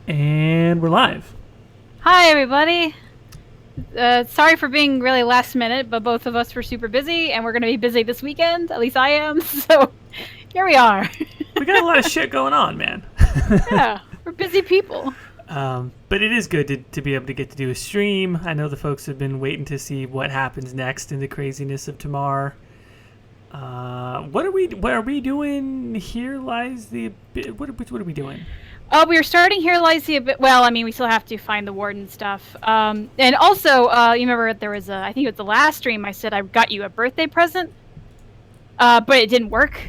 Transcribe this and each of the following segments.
And we're live. Hi, everybody. Sorry for being really last minute, but both of us were super busy, and we're going to be busy this weekend. At least I am. So here we are. We got a lot of shit going on, man. Yeah, we're busy people. But it is good to be able to get to do a stream. I know the folks have been waiting to see what happens next in the craziness of Tamar. What are we doing? Here lies the what are we doing? We were starting Here Lies the Abyss. Well, I mean, we still have to find the warden stuff. And also, you remember there was I think it was the last stream I said I got you a birthday present, but it didn't work.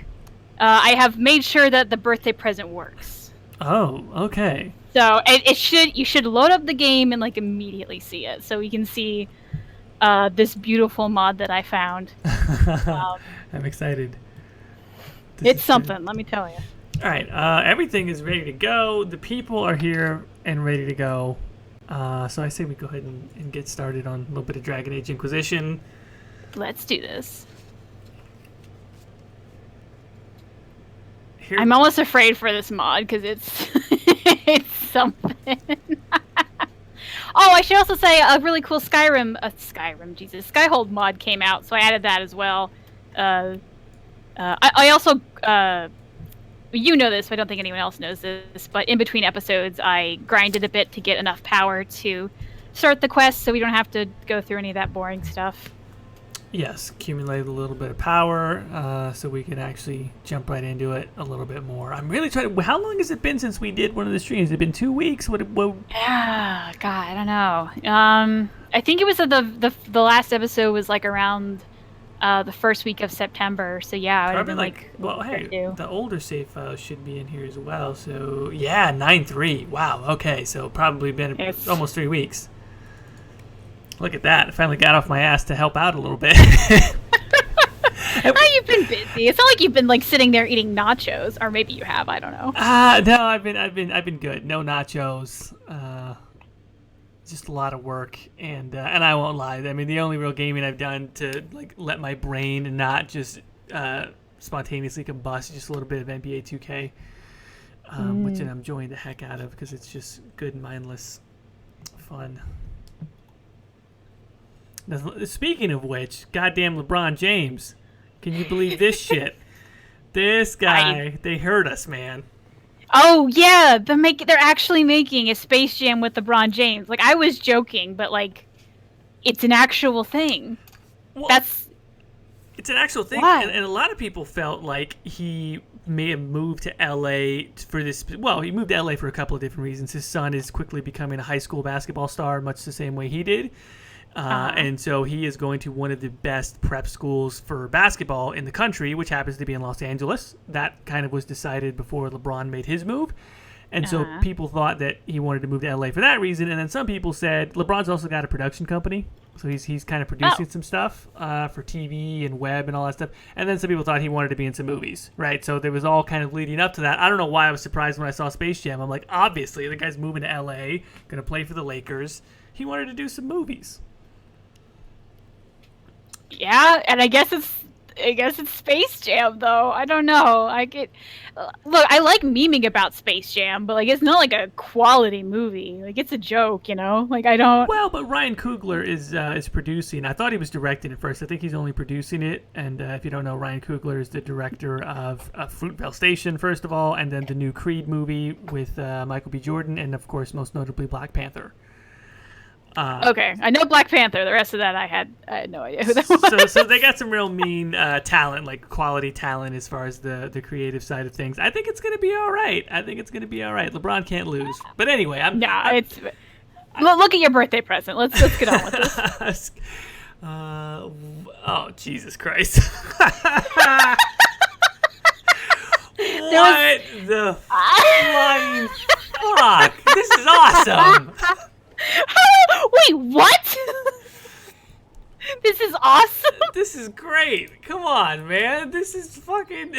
I have made sure that the birthday present works. Oh, okay. So you should load up the game and like immediately see it, so you can see this beautiful mod that I found. I'm excited. It's something, let me tell you. All right, everything is ready to go. The people are here and ready to go. So I say we go ahead and get started on a little bit of Dragon Age Inquisition. Let's do this. Here. I'm almost afraid for this mod because it's it's something. Oh, I should also say a really cool Skyhold mod came out, so I added that as well. I also, you know this, but I don't think anyone else knows this, but in between episodes, I grinded a bit to get enough power to start the quest, so we don't have to go through any of that boring stuff. Yes, accumulate a little bit of power, so we can actually jump right into it a little bit more. I'm really trying to. How long has it been since we did one of the streams? Has it been 2 weeks? What? Yeah, God, I don't know. I think it was the last episode was like around the first week of September. So yeah, probably like well, hey, the older save files should be in here as well. So yeah, 9/3. Wow. Okay, so probably been almost 3 weeks. Look at that. I finally got off my ass to help out a little bit. Oh, you've been busy. It's not like you've been like sitting there eating nachos, or maybe you have. I don't know. No, I've been good. No nachos. Just a lot of work, and I won't lie. I mean, the only real gaming I've done to like let my brain and not just spontaneously combust, just a little bit of NBA 2K, which I'm enjoying the heck out of because it's just good, mindless fun. Now, speaking of which, goddamn LeBron James, can you believe this shit? This guy, they hurt us, man. Oh yeah, they're actually making a Space Jam with LeBron James. Like, I was joking, but like, it's an actual thing. Well, it's an actual thing, and a lot of people felt like he may have moved to LA for this. Well, he moved to LA for a couple of different reasons. His son is quickly becoming a high school basketball star, much the same way he did. And so he is going to one of the best prep schools for basketball in the country, which happens to be in Los Angeles. That kind of was decided before LeBron made his move. And so people thought that he wanted to move to LA for that reason. And then some people said LeBron's also got a production company. So he's kind of producing some stuff for TV and web and all that stuff. And then some people thought he wanted to be in some movies, right? So there was all kind of leading up to that. I don't know why I was surprised when I saw Space Jam. I'm like, obviously, the guy's moving to LA, going to play for the Lakers. He wanted to do some movies. Yeah, and I guess it's Space Jam though. I don't know. Look, I like memeing about Space Jam, but like it's not like a quality movie. Like it's a joke, you know. Like I don't. Well, but Ryan Coogler is producing. I thought he was directing it first. I think he's only producing it. And if you don't know, Ryan Coogler is the director of Fruitvale Station, first of all, and then the new Creed movie with Michael B. Jordan, and of course, most notably, Black Panther. Okay, I know Black Panther. The rest of that, I had no idea who that was. So they got some real mean talent, like quality talent, as far as the creative side of things. I think it's gonna be all right. LeBron can't lose. But anyway, look at your birthday present. Let's get on with this. Oh Jesus Christ! What the flying fuck? This is awesome. Wait, what? This is awesome. This is great. Come on, man. This is fucking.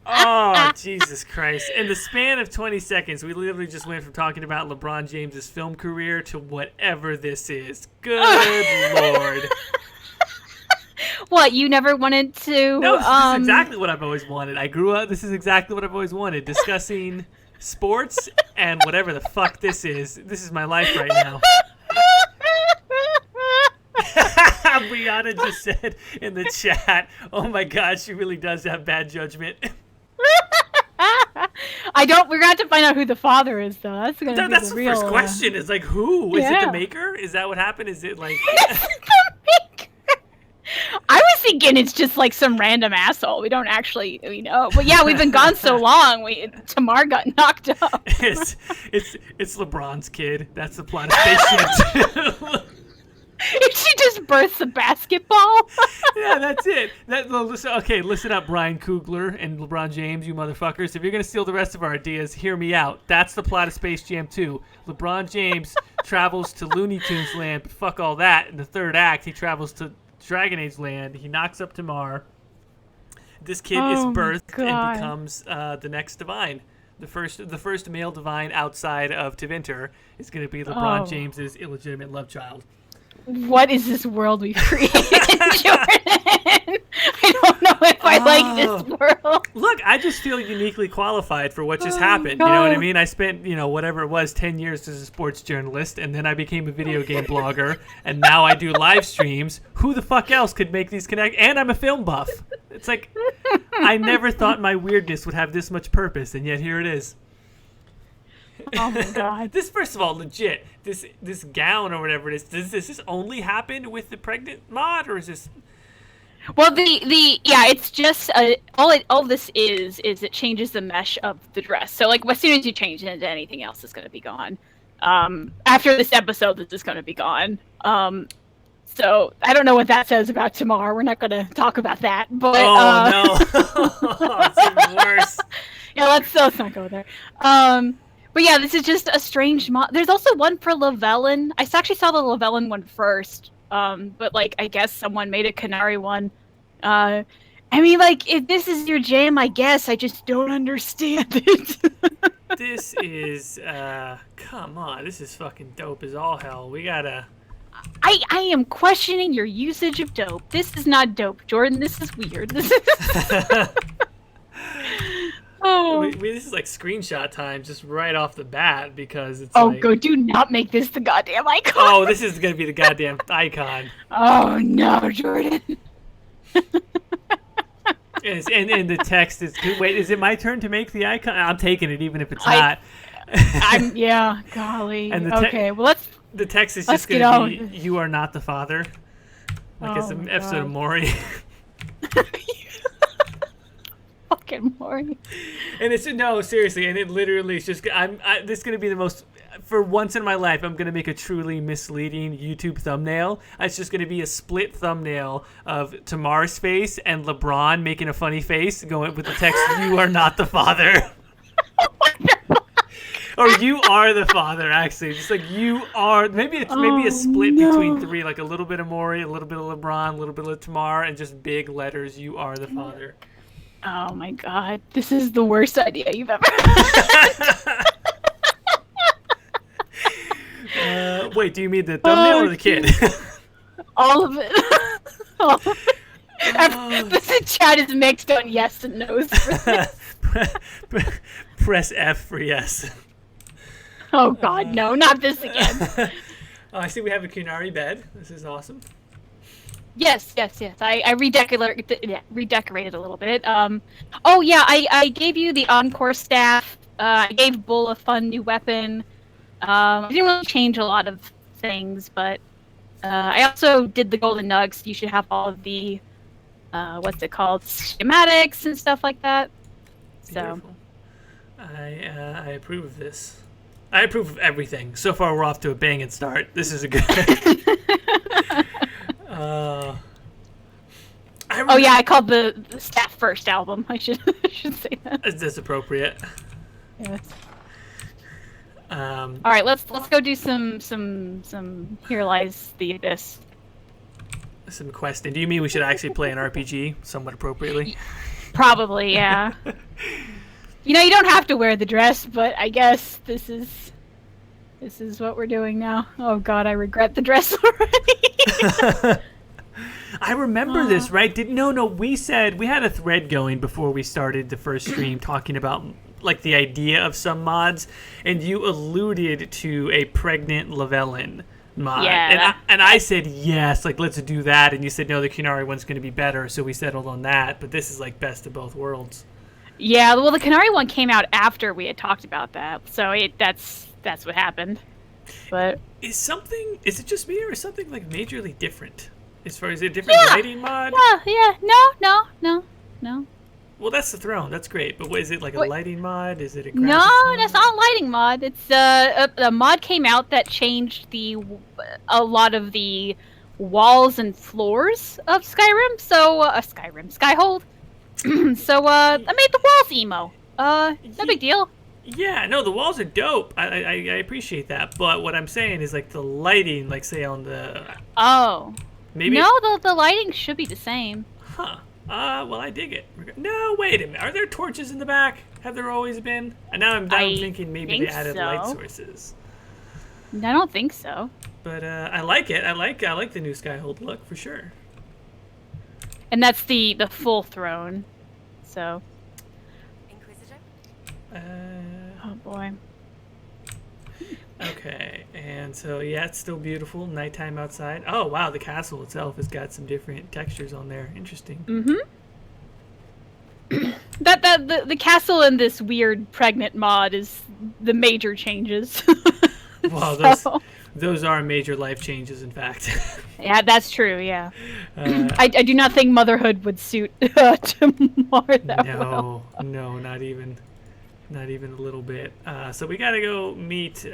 Oh, Jesus Christ. In the span of 20 seconds, we literally just went from talking about LeBron James's film career to whatever this is. Good Lord. What, you never wanted to? No, this is exactly what I've always wanted. I grew up. This is exactly what I've always wanted. Discussing sports and whatever the fuck this is. This is my life right now. Brianna just said in the chat, "Oh my God, she really does have bad judgment." We're gonna have to find out who the father is, though. That's gonna be that's the the real first question. Is like, who is it? The maker? Is that what happened? Is it like? The maker. I was thinking it's just like some random asshole. We don't actually know. But yeah, we've been gone so long. Tamar got knocked up. It's LeBron's kid. That's the plot of Space Jam 2. She just bursts a basketball. Yeah, that's it. Okay, listen up, Brian Coogler and LeBron James, you motherfuckers. If you're going to steal the rest of our ideas, hear me out. That's the plot of Space Jam 2. LeBron James travels to Looney Tunes land, but fuck all that. In the third act, he travels to Dragon Age land. He knocks up Tamar. This kid is birthed and becomes the next divine. The first male divine outside of Tevinter is going to be LeBron James's illegitimate love child. What is this world we've created, Jordan? I don't know if I like this world. Look, I just feel uniquely qualified for what just happened. God. You know what I mean? I spent, whatever it was, 10 years as a sports journalist, and then I became a video game blogger, and now I do live streams. Who the fuck else could make these connect? And I'm a film buff. It's like, I never thought my weirdness would have this much purpose, and yet here it is. Oh my God! This, first of all, legit. This gown or whatever it is. Does this only happen with the pregnant mod, or is this? Well, it's just all this is it changes the mesh of the dress. So like as soon as you change it into anything else, it's going to be gone. After this episode, this is going to be gone. So I don't know what that says about Tamar. We're not going to talk about that. But no, it's even worse. Yeah, let's not go there. But yeah, this is just a strange mod. There's also one for Lavellin. I actually saw the Lavellin one first. But like, I guess someone made a Canary one. I mean, like, if this is your jam, I guess. I just don't understand it. This is, come on. This is fucking dope as all hell. We gotta... I am questioning your usage of dope. This is not dope, Jordan. This is weird. This is... This is like screenshot time just right off the bat because it's do not make this the goddamn icon. Oh, this is going to be the goddamn icon. Oh, no, Jordan. and the text is, wait, is it my turn to make the icon? I'm taking it even if it's not. Yeah, golly. And the text is just going to be, you are not the father. Like it's an episode of Maury. Fucking Maury. And it's seriously, and it literally is just this is gonna be the most, for once in my life, I'm gonna make a truly misleading YouTube thumbnail. It's just gonna be a split thumbnail of Tamar's face and LeBron making a funny face going with the text, "You are not the father." Or you are the father, actually. Just like you are. Maybe it's a split between three, like a little bit of Maury, a little bit of LeBron, a little bit of Tamar, and just big letters, "You are the father." Oh my God, this is the worst idea you've ever had. Wait, do you mean the thumbnail or the kid? All of it. All of it. The chat is mixed on yes and no's for this. Press F for yes. Oh God, no, not this again. I see we have a Kunari bed. This is awesome. Yes. I redecorated a little bit. I gave you the Encore staff. I gave Bull a fun new weapon. I didn't really change a lot of things, but I also did the golden nugs. You should have all of the what's it called, schematics and stuff like that. So, I approve of this. I approve of everything. So far, we're off to a banging start. This is a good. I called the Staff First album. I should say that. That's appropriate. Yes. All right, let's go do some Here Lies the Abyss. Some questing. Do you mean we should actually play an RPG somewhat appropriately? Probably, yeah. You don't have to wear the dress, but I guess this is what we're doing now. Oh God, I regret the dress already. I remember this, right? No, we said we had a thread going before we started the first stream talking about like the idea of some mods, and you alluded to a pregnant Lavellin mod. Yeah. And I said yes, like let's do that, and you said no, the Kunari one's going to be better, so we settled on that. But this is like best of both worlds. Yeah, well, the Kunari one came out after we had talked about that, so that's what happened. But is it just me, or is something like majorly different as far as a different lighting mod? Yeah, no. Well, that's the throne. That's great. But what is it, like a lighting mod? Is it a graphics No, mod? that's not a lighting mod. It's a mod came out that changed a lot of the walls and floors of Skyrim. So Skyhold. So I made the walls emo. No big deal. Yeah, no, the walls are dope. I appreciate that. But what I'm saying is like the lighting, like say on the maybe the lighting should be the same. Huh. Well, I dig it. No, wait a minute. Are there torches in the back? Have there always been? And now I'm thinking maybe they added light sources. I don't think so. But I like it. I like the new Skyhold look for sure. And that's the full throne. So. Inquisitor? Oh boy. Okay, and so yeah, it's still beautiful. Nighttime outside. Oh wow, the castle itself has got some different textures on there. Interesting. The castle in this weird pregnant mod is the major changes. Wow, those are major life changes, in fact. Yeah, that's true. Yeah, I do not think motherhood would suit Tamar that well. No, not even a little bit. So we gotta go meet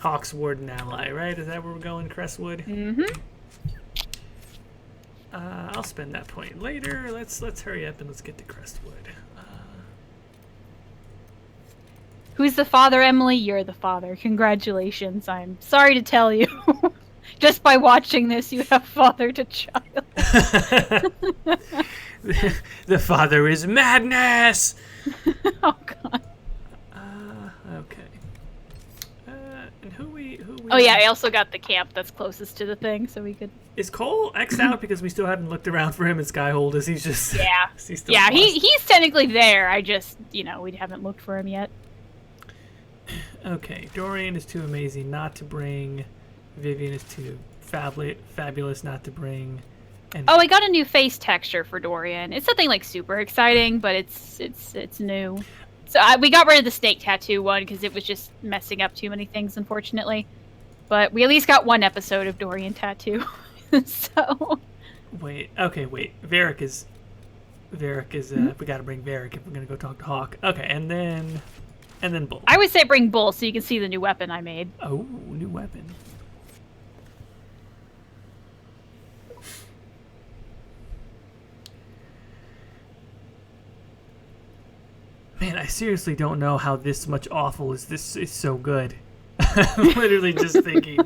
Hawkswood and Ally, right? Is that where we're going, Crestwood? I'll spend that point later. Let's hurry up and let's get to Crestwood. Who's the father, Emily? You're the father. Congratulations. I'm sorry to tell you. Just by watching this, you have fathered a child. The father is madness! Oh, God. Okay. And who we... Oh, yeah, I also got the camp that's closest to the thing, so we could... Is Cole X'd out because we still haven't looked around for him in Skyhold? Is he just... Yeah. Is he still yeah, lost? he's technically there. I just, we haven't looked for him yet. Okay, Dorian is too amazing not to bring. Vivian is too fabulous not to bring. And I got a new face texture for Dorian. It's nothing like super exciting, but it's new. So we got rid of the snake tattoo one because it was just messing up too many things, unfortunately. But we at least got one episode of Dorian tattoo. So. Wait. Varric is. We got to bring Varric if we're gonna go talk to Hawk. Okay, and then Bull. I would say bring Bull so you can see the new weapon I made. Oh, new weapon. Man, I seriously don't know how this much awful is so good. I'm literally just thinking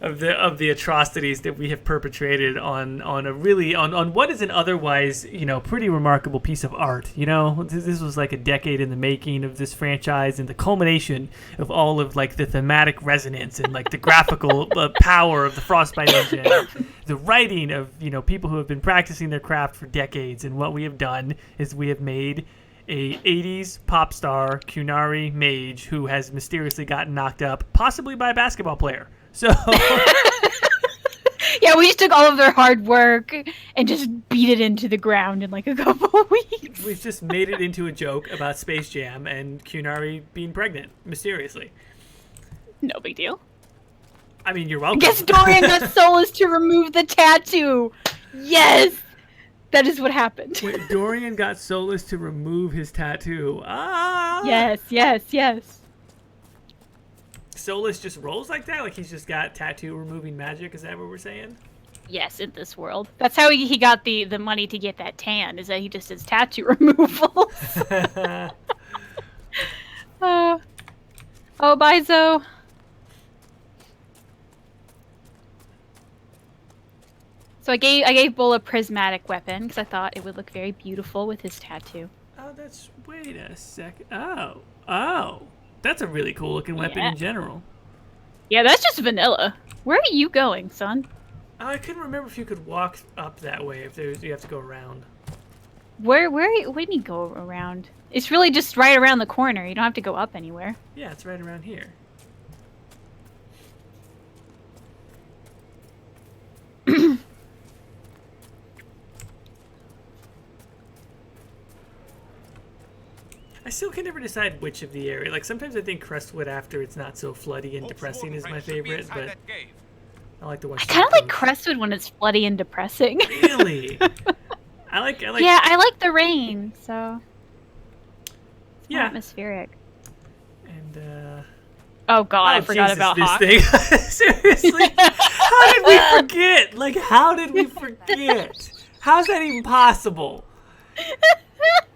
of the atrocities that we have perpetrated on what is an otherwise, pretty remarkable piece of art. This was like a decade in the making of this franchise, and the culmination of all of like the thematic resonance and like the graphical power of the Frostbite engine, the writing of people who have been practicing their craft for decades. And what we have done is we have made a 80s pop star Kunari mage who has mysteriously gotten knocked up, possibly by a basketball player. So yeah, we just took all of their hard work and just beat it into the ground in like a couple of weeks. We've just made it into a joke about Space Jam and Kunari being pregnant mysteriously. No big deal. I mean, you're welcome. Guess Dorian got Solus to remove the tattoo. Yes! That is what happened. Wait, Dorian got Solus to remove his tattoo. Yes. Solus just rolls like that? Like he's just got tattoo removing magic? Is that what we're saying? Yes, in this world. That's how he got the money to get that tan, is that he just does tattoo removal. Bye, Zoe. So I gave Bull a prismatic weapon because I thought it would look very beautiful with his tattoo. Oh, wait a second. Oh. That's a really cool looking weapon in general. Yeah, that's just vanilla. Where are you going, son? I couldn't remember if you could walk up that way. If you have to go around. Where do you mean go around? It's really just right around the corner. You don't have to go up anywhere. Yeah, it's right around here. I still can never decide which of the area. Like, sometimes I think Crestwood after it's not so floody and depressing is my favorite, but I like the one. I kind of like Crestwood when it's floody and depressing. Really? I like. Yeah, I like the rain, so. It's more Yeah. atmospheric. And Oh god, I forgot Jesus, about this Hawk. thing. Seriously, how did we forget? Like, how did we forget? How's that even possible?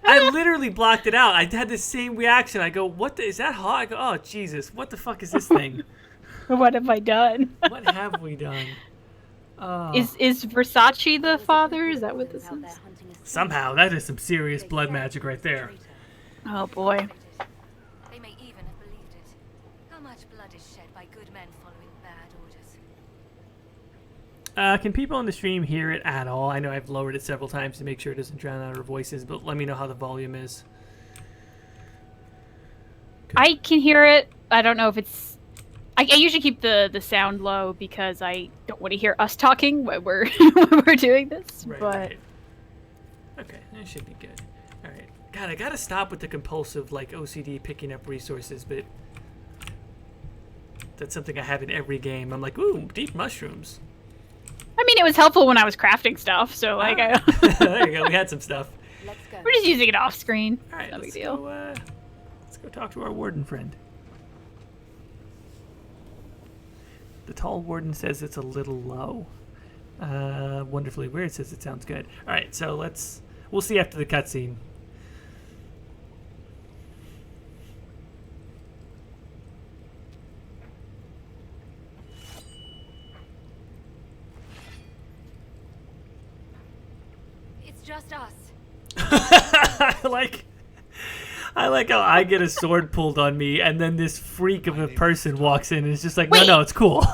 I literally blocked it out. I had the same reaction. I go, "What is that Hawk?" I go, "Oh Jesus, what the fuck is this thing? What have I done? What have we done?" Oh. Is Versace the father? Is that what this is? Somehow that is some serious blood magic right there. Oh boy. They may even have believed it. How much blood is shed by good men following bad orders? Can people on the stream hear it at all? I know I've lowered it several times to make sure it doesn't drown out our voices, but let me know how the volume is. I can hear it. I don't know if it's. I usually keep the sound low because I don't want to hear us talking when we're when we're doing this. Right, but right. Okay, that should be good. All right. God, I gotta stop with the compulsive like OCD picking up resources, but that's something I have in every game. I'm like, ooh, deep mushrooms. I mean, it was helpful when I was crafting stuff. So like, There you go. We had some stuff. Let's go. we're just using it off screen. All right, No big let's deal. go. Let's go talk to our warden friend. The tall warden says it's a little low. Wonderfully weird says it sounds good. All right, so we'll see after the cutscene. It's just us. I like how I get a sword pulled on me, and then this freak of a person walks in and is just like, no, it's cool.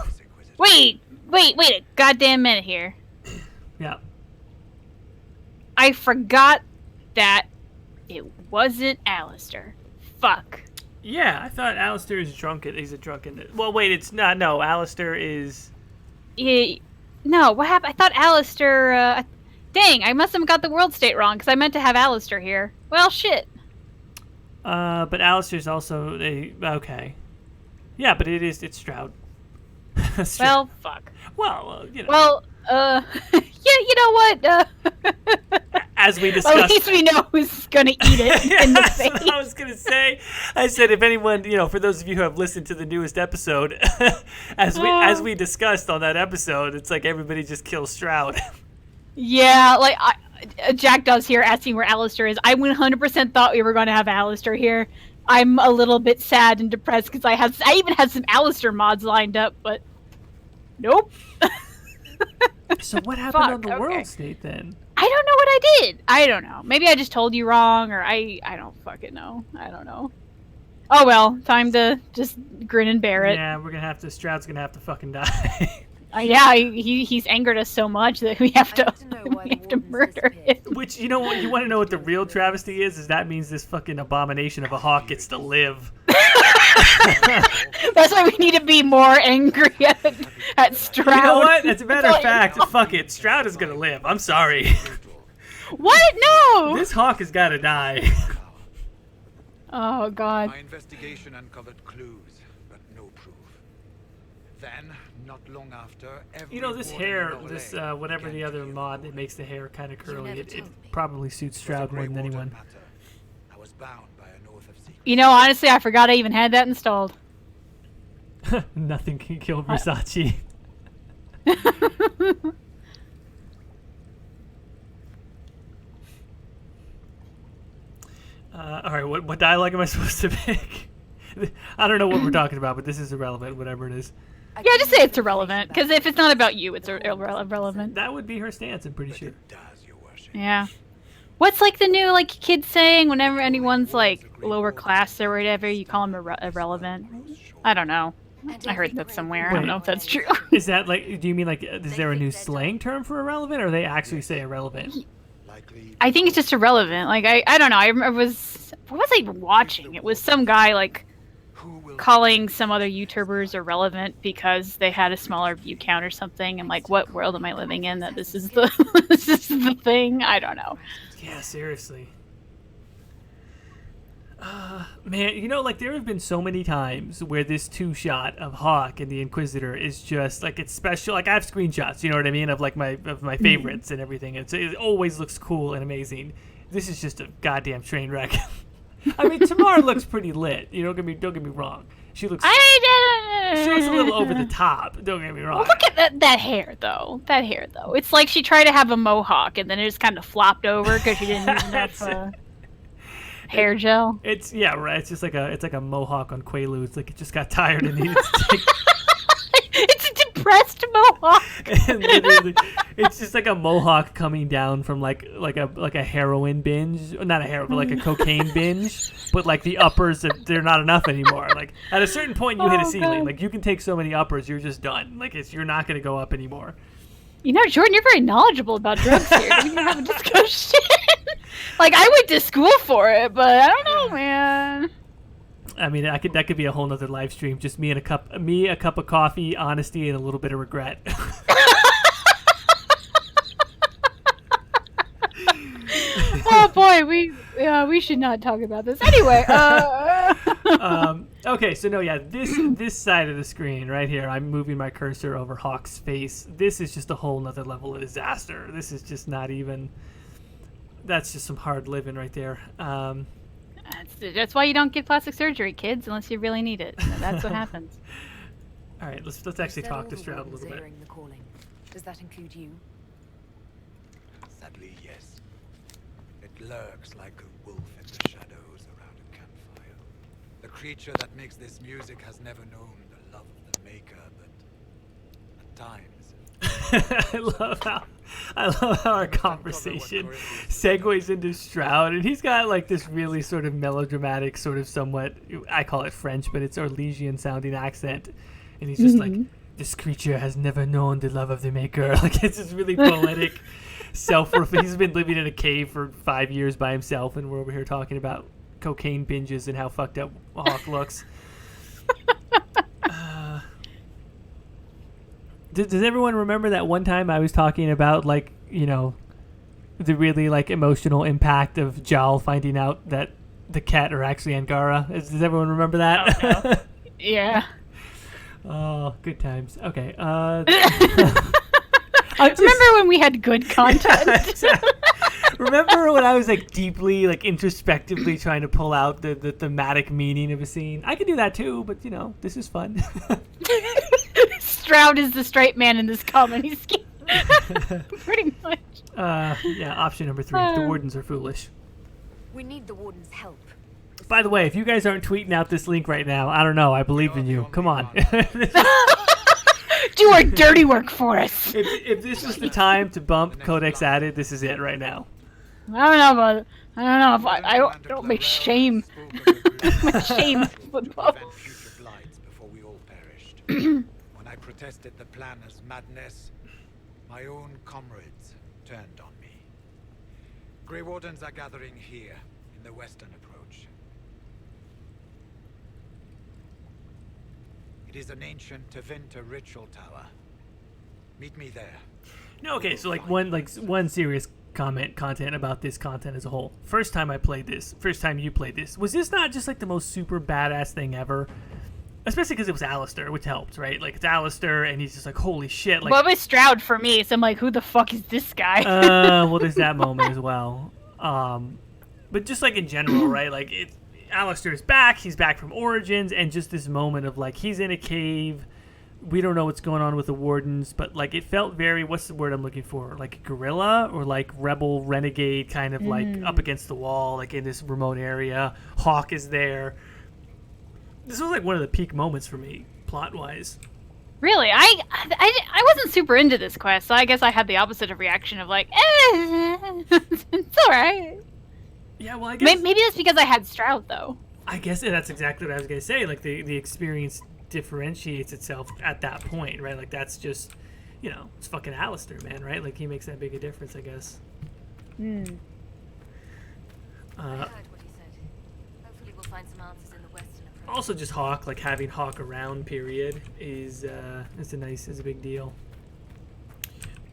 Wait a goddamn minute here. Yeah. I forgot that it wasn't Alistair. Fuck. Yeah, I thought Alistair is drunk. He's a drunken. Well, wait, it's not. No, Alistair is. No, what happened? I thought Alistair. Dang, I must have got the world state wrong because I meant to have Alistair here. Well, shit. But Alistair's also okay. Yeah, but it's Stroud. Stroud. Well, fuck. Well, you know. Well, yeah, you know what? As we Well, discussed. at least we know who's gonna eat it in the That's face. what I was gonna say. I said if anyone, for those of you who have listened to the newest episode, as we discussed on that episode, it's like everybody just kills Stroud. Yeah, like Jack does here asking where Alistair is. I 100% thought we were going to have Alistair here. I'm a little bit sad and depressed because I even had some Alistair mods lined up, but nope. So what happened Fuck, on the okay. world state then? I don't know what I did. I don't know. Maybe I just told you wrong, or I don't fucking know. I don't know. Oh well, time to just grin and bear it. Yeah, Stroud's gonna have to fucking die. Yeah, he's angered us so much that we have to why the wardens murder him. disappeared. Which, you know what, you want to know what the real travesty is that means this fucking abomination of a hawk gets to live. That's why we need to be more angry at Stroud. You know what? As a matter of That's all I fact, fuck it. Stroud is gonna live. I'm sorry. What? No! This hawk has gotta die. Oh, God. My investigation uncovered clues, but no proof. Then, not long after, every This warden hair, in this LA whatever the began other to mod feel that makes the hair kind of curly, never it told me. probably suits It was a Stroud more Grey than Warden anyone. matter. I was bound by an oath of secrecy. You know, honestly, I forgot I even had that installed. Nothing can kill Versace. All right, what dialogue am I supposed to pick? I don't know what we're talking about, but this is irrelevant, whatever it is. Yeah, just say it's irrelevant, because if it's not about you, it's irrelevant. That would be her stance, I'm pretty sure. It does, your worship. Yeah. What's like the new kid saying whenever anyone's like lower class or whatever, you call them irrelevant? I don't know. I heard that somewhere. I don't know if that's true. Is that like? Do you mean like? Is there a new slang term for irrelevant, or they actually say irrelevant? I think it's just irrelevant. Like I don't know. I was what was I even watching? It was some guy like calling some other YouTubers irrelevant because they had a smaller view count or something. I'm like, what world am I living in that this is the this is the thing? I don't know. Yeah, seriously. Man, you know, like there have been so many times where this two-shot of Hawk and the Inquisitor is just like it's special. Like I have screenshots, you know what I mean, of like my favorites and everything. It always looks cool and amazing. This is just a goddamn train wreck. I mean, Tamar looks pretty lit. You know, don't get me wrong. She looks a little over the top. Don't get me wrong. Well, look at that hair though. That hair though. It's like she tried to have a mohawk and then it just kind of flopped over because she didn't use enough hair gel. It's right. It's just like a mohawk on Quaaludes. Like it just got tired and needed to take. It's a depressed mohawk. And literally, it's just like a mohawk coming down from like a heroin binge, not a heroin, but like a cocaine binge. But like the uppers, they're not enough anymore. Like at a certain point, you hit a ceiling. God. Like you can take so many uppers, you're just done. Like you're not going to go up anymore. You know, Jordan, you're very knowledgeable about drugs here. We can have a discussion. Like I went to school for it, but I don't know, man. I mean, that could be a whole nother live stream. Just a cup of coffee, honesty, and a little bit of regret. Oh boy, we should not talk about this anyway. Okay, so no, yeah, this side of the screen right here, I'm moving my cursor over Hawk's face. This is just a whole nother level of disaster. This is just not even. That's just some hard living right there. That's why you don't get plastic surgery, kids, unless you really need it. That's what happens. All right, let's actually talk to Stroud a little bit. The calling. Does that include you? Sadly, yes. It lurks like a wolf in the shadows around a campfire. The creature that makes this music has never known the love of the maker, but at times. I love how our conversation segues into Stroud, and he's got like this really sort of melodramatic, sort of somewhat, I call it French, but it's Orlesian sounding accent, and he's just like, this creature has never known the love of the maker. Like it's this really poetic he's been living in a cave for 5 years by himself, and we're over here talking about cocaine binges and how fucked up Hawk looks. Does everyone remember that one time I was talking about, like, you know, the really, like, emotional impact of Jal finding out that the cat are actually Angara? Does everyone remember that? Oh, no. Yeah. Oh, good times. Okay. Remember when we had good content? Remember when I was, like, deeply, like, introspectively trying to pull out the thematic meaning of a scene? I can do that, too, but, you know, this is fun. Stroud is the straight man in this comedy scheme. Pretty much. Yeah, option number 3. The wardens are foolish. We need the warden's help. By the way, if you guys aren't tweeting out this link right now, I don't know. I believe in you. Come on. Do our dirty work for us. If this was the time to bump Codex Added, this is it right now. I don't know about it. I don't know if I don't make shame. My shame football. When I protested the plan as madness, my own comrades turned on me. Grey Wardens are gathering here in the western approach. It is an ancient Tevinter ritual tower. Meet me there. No, okay, so one serious content about this content as a whole. First time you played this, was this not just like the most super badass thing ever? Especially because it was Alistair, which helped, right? Like, it's Alistair, and he's just like, holy shit. Like, well, it was Stroud for me, so I'm like, who the fuck is this guy? Well, there's that moment as well. But just, like, in general, right? Like, Alistair is back. He's back from Origins, and just this moment of, like, he's in a cave. We don't know what's going on with the Wardens, but, like, it felt very, what's the word I'm looking for? Like, guerrilla or, like, rebel, renegade, kind of, like, up against the wall, like, in this remote area. Hawk is there. This was like one of the peak moments for me, plot-wise. Really? I wasn't super into this quest, so I guess I had the opposite of reaction of like, it's alright. Yeah, well, I guess... Maybe that's because I had Stroud, though. I guess that's exactly what I was going to say. Like, the experience differentiates itself at that point, right? Like that's just, it's fucking Alistair, man, right? Like he makes that big a difference, I guess. I heard what he said. Hopefully we'll find some answers in the western approach. Also, just Hawk, like having Hawk around, period, is a big deal.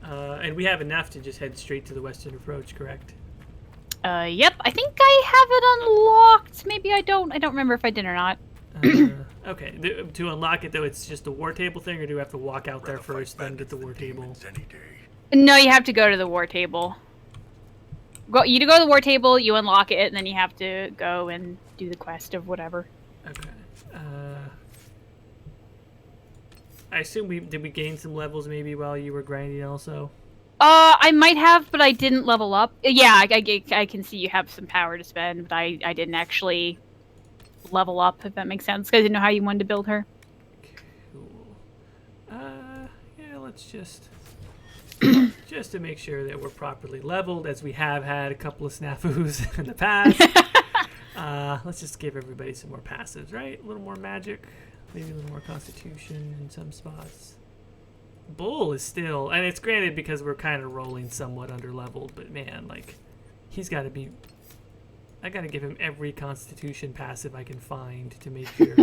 And we have enough to just head straight to the western approach, correct? Yep. I think I have it unlocked. Maybe I don't. I don't remember if I did or not. Okay. To unlock it, though, it's just a war table thing, or do we have to walk out there first, then get the war table? No, you have to go to the war table. You go to the war table, you unlock it, and then you have to go and do the quest of whatever. Okay. I assume did we gain some levels maybe while you were grinding also? I might have, but I didn't level up. Yeah, I can see you have some power to spend, but I didn't actually level up, if that makes sense, because I didn't know how you wanted to build her. Cool. Yeah, let's just to make sure that we're properly leveled, as we have had a couple of snafus in the past. Let's just give everybody some more passives, right? A little more magic, maybe a little more constitution in some spots. Bull is still, and it's granted because we're kind of rolling somewhat under leveled, but man, like, he's got to be. I got to give him every constitution passive I can find to make sure.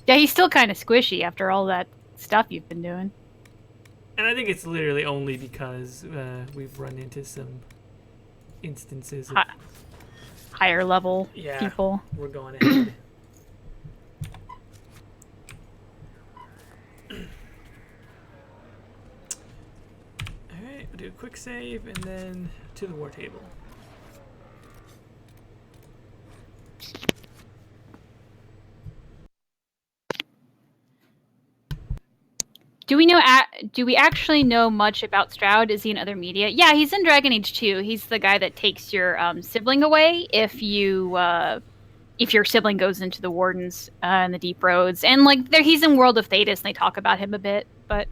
Yeah, he's still kind of squishy after all that stuff you've been doing. And I think it's literally only because we've run into some instances of higher level people. We're going ahead. Alright, we'll do a quick save and then to the war table. Do we actually know much about Stroud? Is he in other media? Yeah, he's in Dragon Age 2. He's the guy that takes your sibling away if your sibling goes into the Wardens in the Deep Roads. And like he's in World of Thetis, and they talk about him a bit. But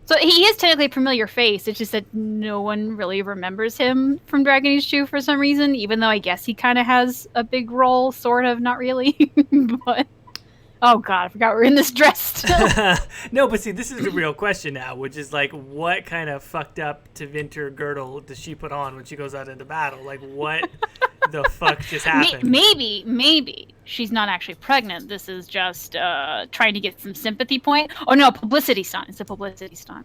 so he is technically a familiar face. It's just that no one really remembers him from Dragon Age 2 for some reason. Even though I guess he kind of has a big role, sort of, not really, but. Oh god, I forgot we're in this dress still. No, but see, this is the real question now, which is like, what kind of fucked up Tevinter girdle does she put on when she goes out into battle? Like, what the fuck just happened? Maybe she's not actually pregnant. This is just trying to get some sympathy point. Oh no, publicity stunt. It's a publicity stunt.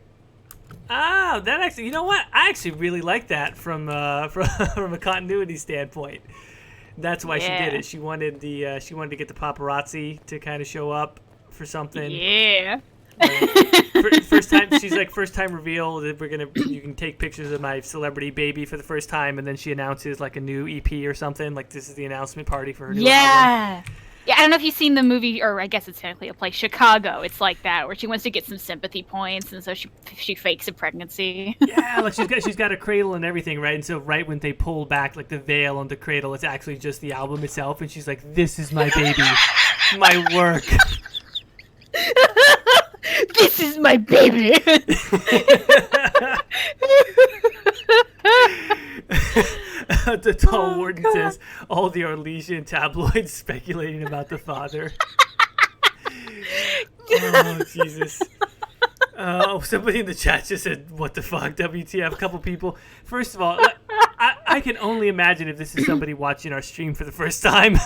Ah, that actually, you know what? I actually really like that from a continuity standpoint. That's why she did it. She wanted to get the paparazzi to kind of show up for something. Yeah. First time reveal that you can take pictures of my celebrity baby for the first time, and then she announces like a new EP or something. Like this is the announcement party for her new album. Yeah, I don't know if you've seen the movie, or I guess it's technically a play, Chicago. It's like that, where she wants to get some sympathy points, and so she fakes a pregnancy. Yeah, like she's got a cradle and everything, right? And so right when they pull back like the veil on the cradle, it's actually just the album itself, and she's like, "This is my baby, my work." This is my baby. The tall warden says, all the Orlesian tabloids speculating about the father. Oh, Jesus. Somebody in the chat just said, what the fuck, WTF, a couple people. First of all, I can only imagine if this is somebody watching our stream for the first time.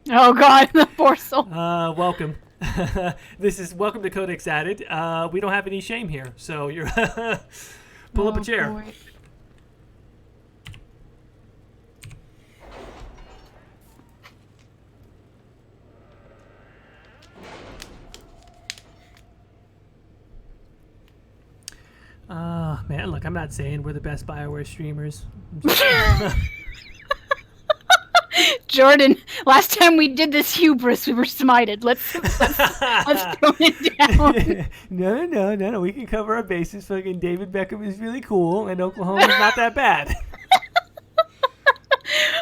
Oh, God, the poor soul. Welcome. Welcome to Codex Added. We don't have any shame here, so you're pull up a chair. Boy. Man, look, I'm not saying we're the best BioWare streamers. Jordan, last time we did this hubris, we were smited. Let's tone it down. No. We can cover our bases. Fucking David Beckham is really cool, and Oklahoma's not that bad.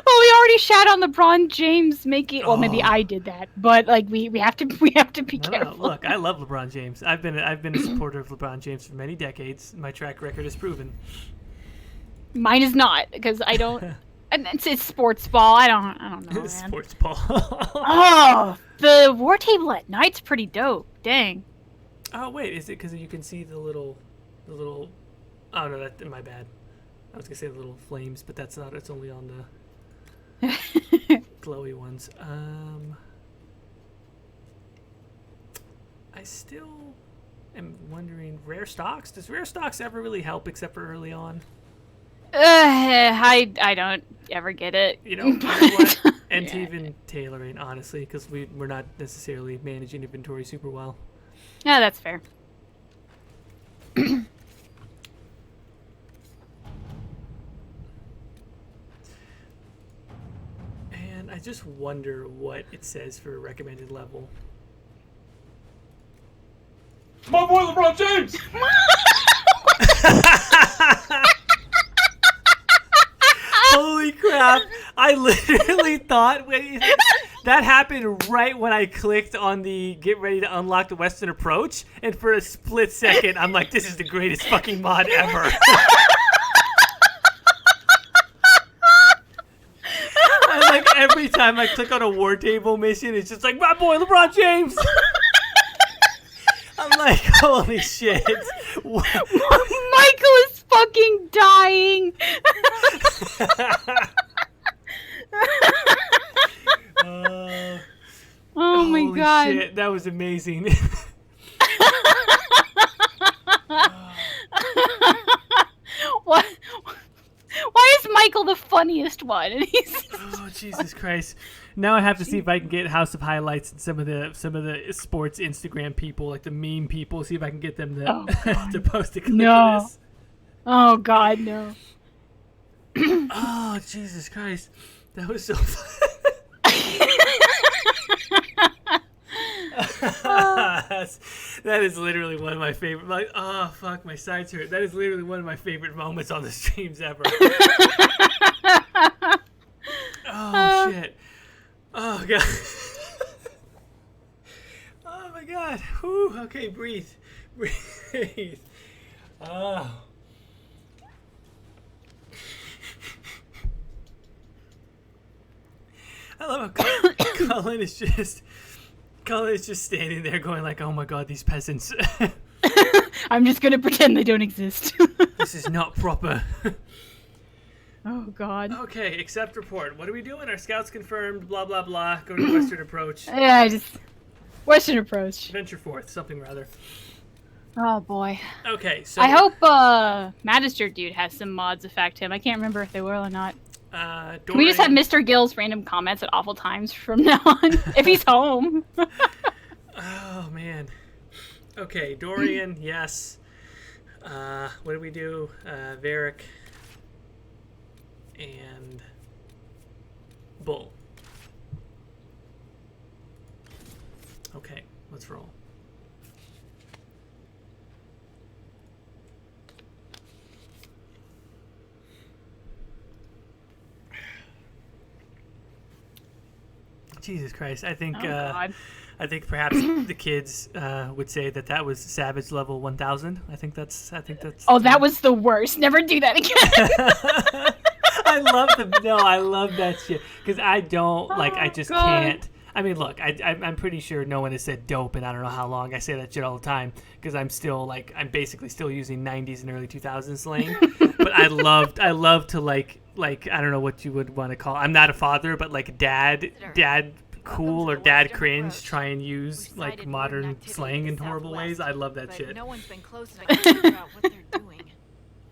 Well, we already shat on LeBron James making. Well, maybe I did that, but like we have to be careful. No, look, I love LeBron James. I've been a supporter of LeBron James for many decades. My track record is proven. Mine is not, because I don't. And it's sports ball. I don't know, man. Sports ball. Oh, The war table at night's pretty dope. Dang. Oh wait, is it because you can see the little? Oh no, that my bad. I was gonna say the little flames, but that's not. It's only on the glowy ones. I still am wondering, rare stocks. Does rare stocks ever really help except for early on? I don't ever get it. You know what? And to even tailoring, honestly, because we're not necessarily managing inventory super well. Yeah, that's fair. And I just wonder what it says for recommended level. My boy LeBron James! Holy crap! I literally thought that happened right when I clicked on the get ready to unlock the Western Approach, and for a split second, I'm like, this is the greatest fucking mod ever. And like every time I click on a war table mission, it's just like, my boy LeBron James! I'm like, holy shit. Michael is fucking dying. Oh my holy god. Shit, that was amazing. What? Why is Michael the funniest one? And he's Oh Jesus Christ! Now I have to see if I can get House of Highlights and some of the sports Instagram people, like the meme people, see if I can get them to to post a clip of this. Oh god, no. Oh Jesus Christ! That was so fun. That is literally one of my favorite. Like, oh fuck, my sides hurt. That is literally one of my favorite moments on the streams ever. Oh shit! Oh god! Oh my god! Whew. Okay, breathe. Oh. I love how Colin is just standing there going like, oh my god, these peasants. I'm just gonna pretend they don't exist. This is not proper. Oh god. Okay, accept report. What are we doing? Our scouts confirmed, blah blah blah. Go to Western Approach. Yeah, just Western Approach. Venture forth, something rather. Oh boy. Okay, so I hope Magister dude has some mods affect him. I can't remember if they will or not. Can we just have Mr. Gill's random comments at awful times from now on? If he's home. Oh man. Okay, Dorian, yes. What do we do? Varric and Bull. Okay, let's roll. Jesus Christ! I think I think perhaps the kids would say that was Savage level 1000. I think that's. Oh, that was the worst. Never do that again. I love that shit because I don't I just can't. I mean, look, I'm pretty sure no one has said dope, and I don't know how long I say that shit all the time because I'm still I'm basically still using 90s and early 2000s slang. But I love to I don't know what you would want to call. I'm not a father, but dad cool or dad cringe. Try and use modern slang in horrible ways. I love that shit. No one's been close enough to figure out what they're doing.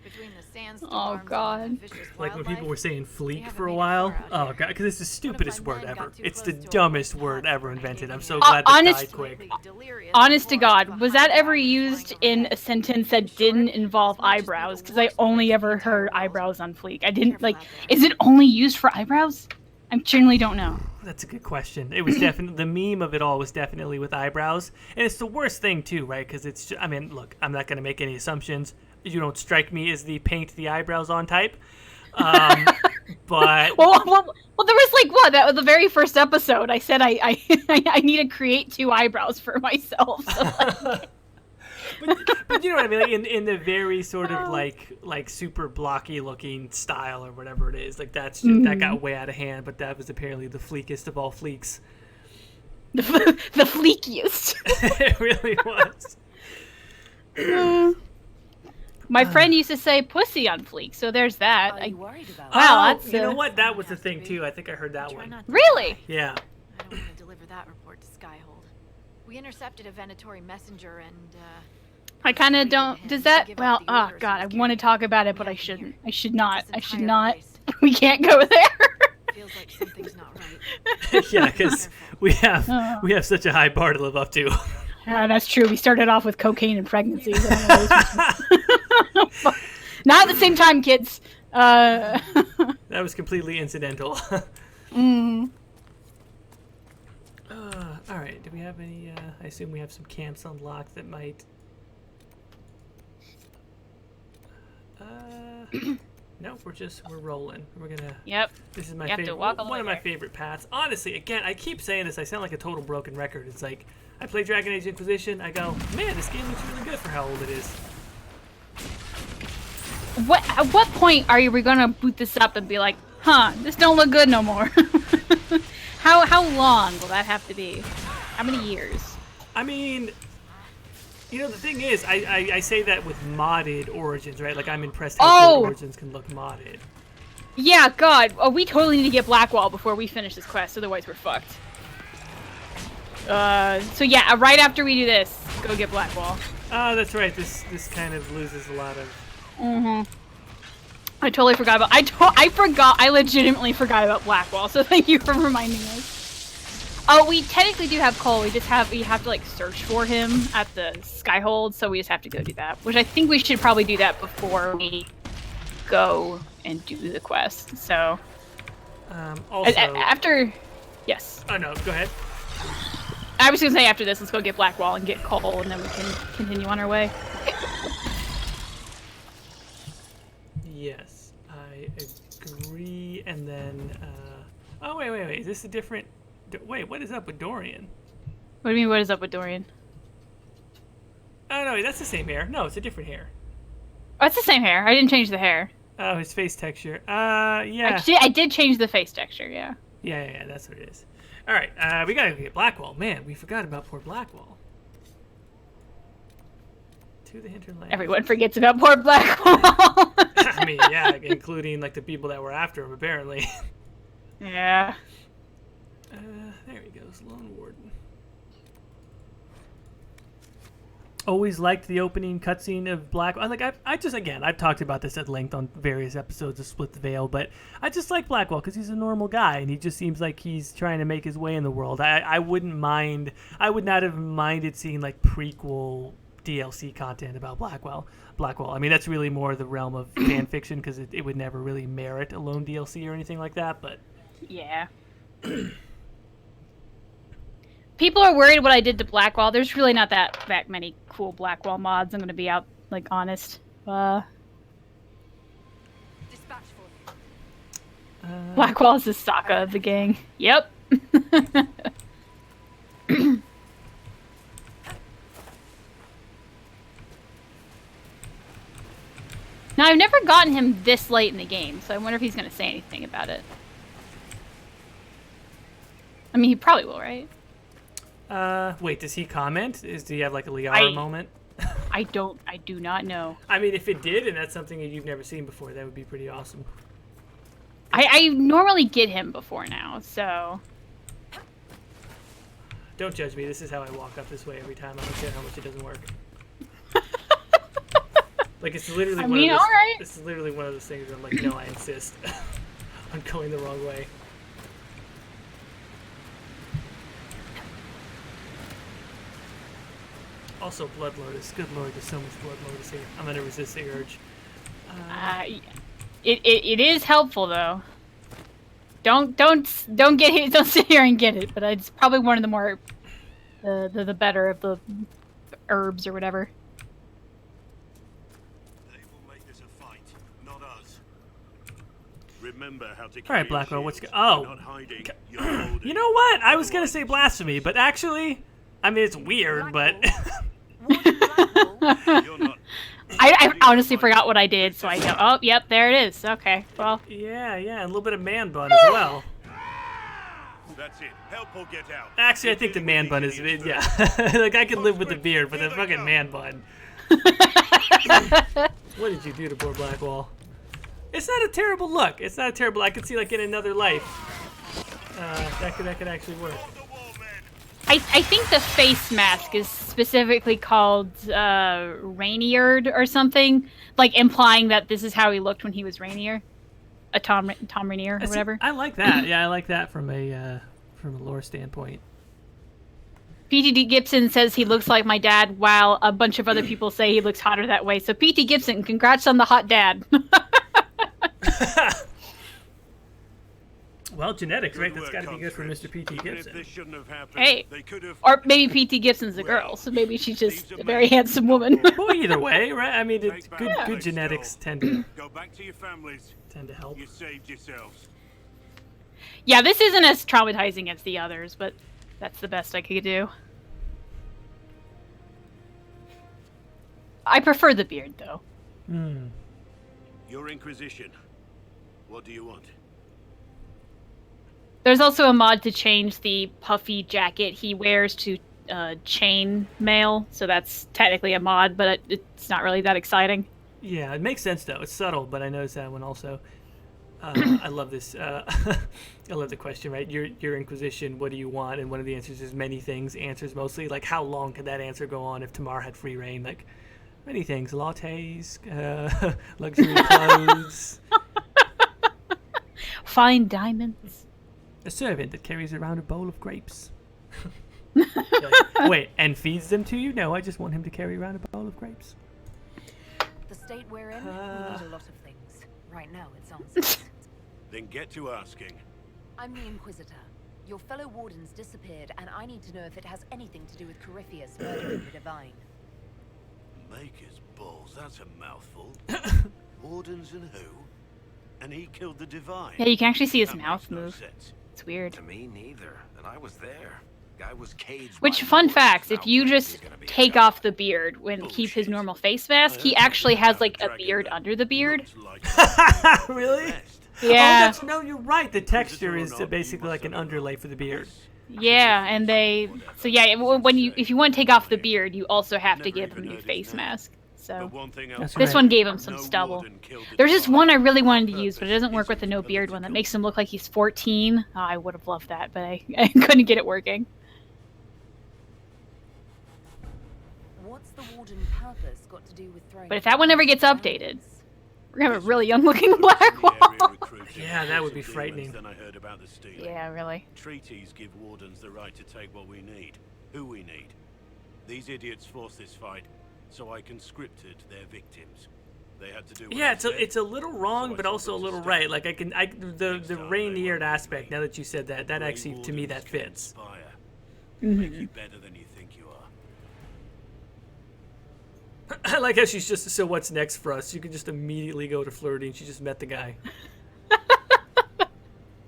Between the sandstorms Oh god. and the vicious Like when people wildlife, were saying we fleek haven't for a made it while. far out Oh here. god, because it's the stupidest One word of my men ever. got too It's the close to a dumbest wild word path ever and invented. I'm taking so it. glad that honest- died quick. Delirious Honest to forest God, was that behind ever the used flying in over a sentence that didn't involve eyebrows? Because I only ever heard eyebrows on fleek. I didn't is it only used for eyebrows? I generally don't know. That's a good question. It was definitely the meme of it all was definitely with eyebrows, and it's the worst thing too, right? Because it's just, I mean, look, I'm not going to make any assumptions. You don't strike me as the paint the eyebrows on type, but Well, there was that was the very first episode. I said I need to create 2 eyebrows for myself. So but you know what I mean, in the very sort of like super blocky looking style or whatever it is, that's just, that got way out of hand. But that was apparently the fleekest of all fleeks. The fleekiest. It really was. My friend used to say pussy on fleek, so there's that. Are you worried about Wow, Oh, that's you know what? That was the thing too. I think I heard that Try one. not to Really? Yeah. I don't want to deliver that report to Skyhold. We intercepted a Venatori messenger and, I kind of persuaded don't. him Does to that? give up Well, the oh orders god, I he was want to carrying. talk about it, but I Get shouldn't. here. I should not. This I should entire not. place We can't go there. feels like something's not right. Yeah, because we have such a high bar to live up to. Yeah, that's true. We started off with cocaine and pregnancies. Not at the same time, kids. That was completely incidental. All right. Do we have any? I assume we have some camps unlocked that might. No, we're rolling. We're gonna. Yep. This is my You have to favorite. walk all the One way of my there. favorite paths. Honestly, again, I keep saying this. I sound like a total broken record. It's like I play Dragon Age Inquisition. I go, man, this game looks really good for how old it is. At what point are we gonna boot this up and be like, huh, this don't look good no more? How long will that have to be? How many years? I mean, you know, the thing is, I say that with modded Origins, right? Like, I'm impressed how good Origins can look modded. Yeah, God. Oh, we totally need to get Blackwall before we finish this quest, otherwise we're fucked. So yeah, right after we do this, go get Blackwall. Oh, that's right. This kind of loses a lot of... I totally forgot about. I legitimately forgot about Blackwall. So thank you for reminding us. Oh, we technically do have Cole. We have to like search for him at the Skyhold. So we just have to go do that. Which I think we should probably do that before we go and do the quest. So. Also... After. Yes. Oh no, go ahead. I was gonna say after this, let's go get Blackwall and get Cole, and then we can continue on our way. Yes, I agree. And then, oh wait, is this a different? Wait, what is up with Dorian? What do you mean? What is up with Dorian? Oh no, that's the same hair. No, it's a different hair. Oh, it's the same hair. I didn't change the hair. Oh, his face texture. Yeah. Actually, I did change the face texture. Yeah. Yeah, that's what it is. All right, we gotta get Blackwall. Man, we forgot about poor Blackwall. To the hinterland. Everyone forgets about poor Blackwall. I mean, yeah, including like the people that were after him, apparently. Yeah. There he goes, Lone Warden. Always liked the opening cutscene of Blackwall. Like I've talked about this at length on various episodes of Split the Veil, but I just like Blackwall because he's a normal guy and he just seems like he's trying to make his way in the world. I would not have minded seeing like prequel DLC content about Blackwall. I mean, that's really more the realm of fan fiction because it would never really merit a lone DLC or anything like that. But Yeah. People are worried what I did to Blackwall. There's really not that many cool Blackwall mods. I'm gonna be honest. Dispatch for me. Blackwall is the Sokka of the gang. Yep. Now, I've never gotten him this late in the game, so I wonder if he's going to say anything about it. I mean, he probably will, right? Wait, does he comment? Do you have like a Liara moment? I do not know. I mean, if it did, and that's something that you've never seen before, that would be pretty awesome. I normally get him before now, so... Don't judge me. This is how I walk up this way every time. I don't care how much it doesn't work. Like, it's literally alright. This is literally one of those things where I'm like, no, I insist on going the wrong way. Also, Blood Lotus. Good lord, there's so much Blood Lotus here. I'm gonna resist the urge. It is helpful though. Don't get it. Don't sit here and get it. But it's probably one of the more the better of the herbs or whatever. They will make this a fight, not us. Remember how to. All right, Blackwell. What's you know what? I was gonna say blasphemy, but actually, I mean it's weird, but. I honestly forgot what I did, so I know. Oh, yep, there it is. Okay, well. Yeah, a little bit of man bun as well. That's it. Help or get out. Actually, I think the man bun is, yeah. Like, I could live with the beard, but the fucking man bun. What did you do to poor Blackwall? It's not a terrible look. It's not a terrible. I could see, like, in another life, that could actually work. I think the face mask is specifically called Rainier or something, like implying that this is how he looked when he was Rainier, Tom Rainier or whatever. I like that. Yeah, I like that from a lore standpoint. P.T. Gibson says he looks like my dad, while a bunch of other people say he looks hotter that way. So P.T. Gibson, congrats on the hot dad. Well, genetics, right? That's got to be good for Mr. P.T. Gibson. Hey, or maybe P.T. Gibson's a girl, so maybe she's just a very handsome woman. Well, either way, right? I mean, it's good genetics tend to help. You saved yourselves. Yeah, this isn't as traumatizing as the others, but that's the best I could do. I prefer the beard, though. Your Inquisition. What do you want? There's also a mod to change the puffy jacket he wears to chain mail, so that's technically a mod, but it's not really that exciting. Yeah, it makes sense, though. It's subtle, but I noticed that one also. I love this. I love the question, right? Your Inquisition, what do you want? And one of the answers is many things. Answers mostly, like, how long could that answer go on if Tamar had free reign? Like, many things. Lattes, luxury clothes. Fine diamonds. A servant that carries around a bowl of grapes. Like, wait, and feeds them to you? No, I just want him to carry around a bowl of grapes. The state we're in, we need a lot of things. Right now, it's answers. Then get to asking. I'm the Inquisitor. Your fellow wardens disappeared, and I need to know if it has anything to do with Corypheus murdering the Divine. Maker's balls, that's a mouthful. Wardens and who? And he killed the Divine. Yeah, you can actually see his That mouth makes no move. sense. It's weird. To me, neither. And I was there. Guy was caged. Which, by fun lords. facts, if Now you he's just gonna be a take guy. off the beard and keep his Bullshit. normal face mask, he I actually heard has, like, a dragon beard that under the beard. looks like Really? best. Yeah. Oh, no, you're right. The texture is Inquisitor or not, basically you like an must have underlay for the beard. Yeah, and so yeah, if you want to take off the beard, you also have to give him a new face mask. So But one thing That's else, right. this one gave him some no stubble. warden killed the There's just Divine. one I really wanted to use, but it doesn't work Purpose with the no isn't beard one. That political. makes him look like he's 14. Oh, I would have loved that, but I couldn't get it working. What's the warden purpose got to do with throwing? But if that one ever gets updated, we're gonna have a really young-looking From the Blackwall. area recruiting Yeah, that would be demons, frightening. Then I heard about the stealing. Yeah, really. Treaties give wardens the right to take what we need, who we need. These idiots forced this fight, so I conscripted their victims. They had to do what Yeah, I said. it's a little wrong, So I but told also a them to little stay. right. Like the Next time they Rainier won't aspect. be. Now that you said that, that Grey actually to me that wardens can fits. inspire. Mm-hmm. Make you better than you think you are. I like how she's just, so what's next for us? You can just immediately go to flirting. She just met the guy.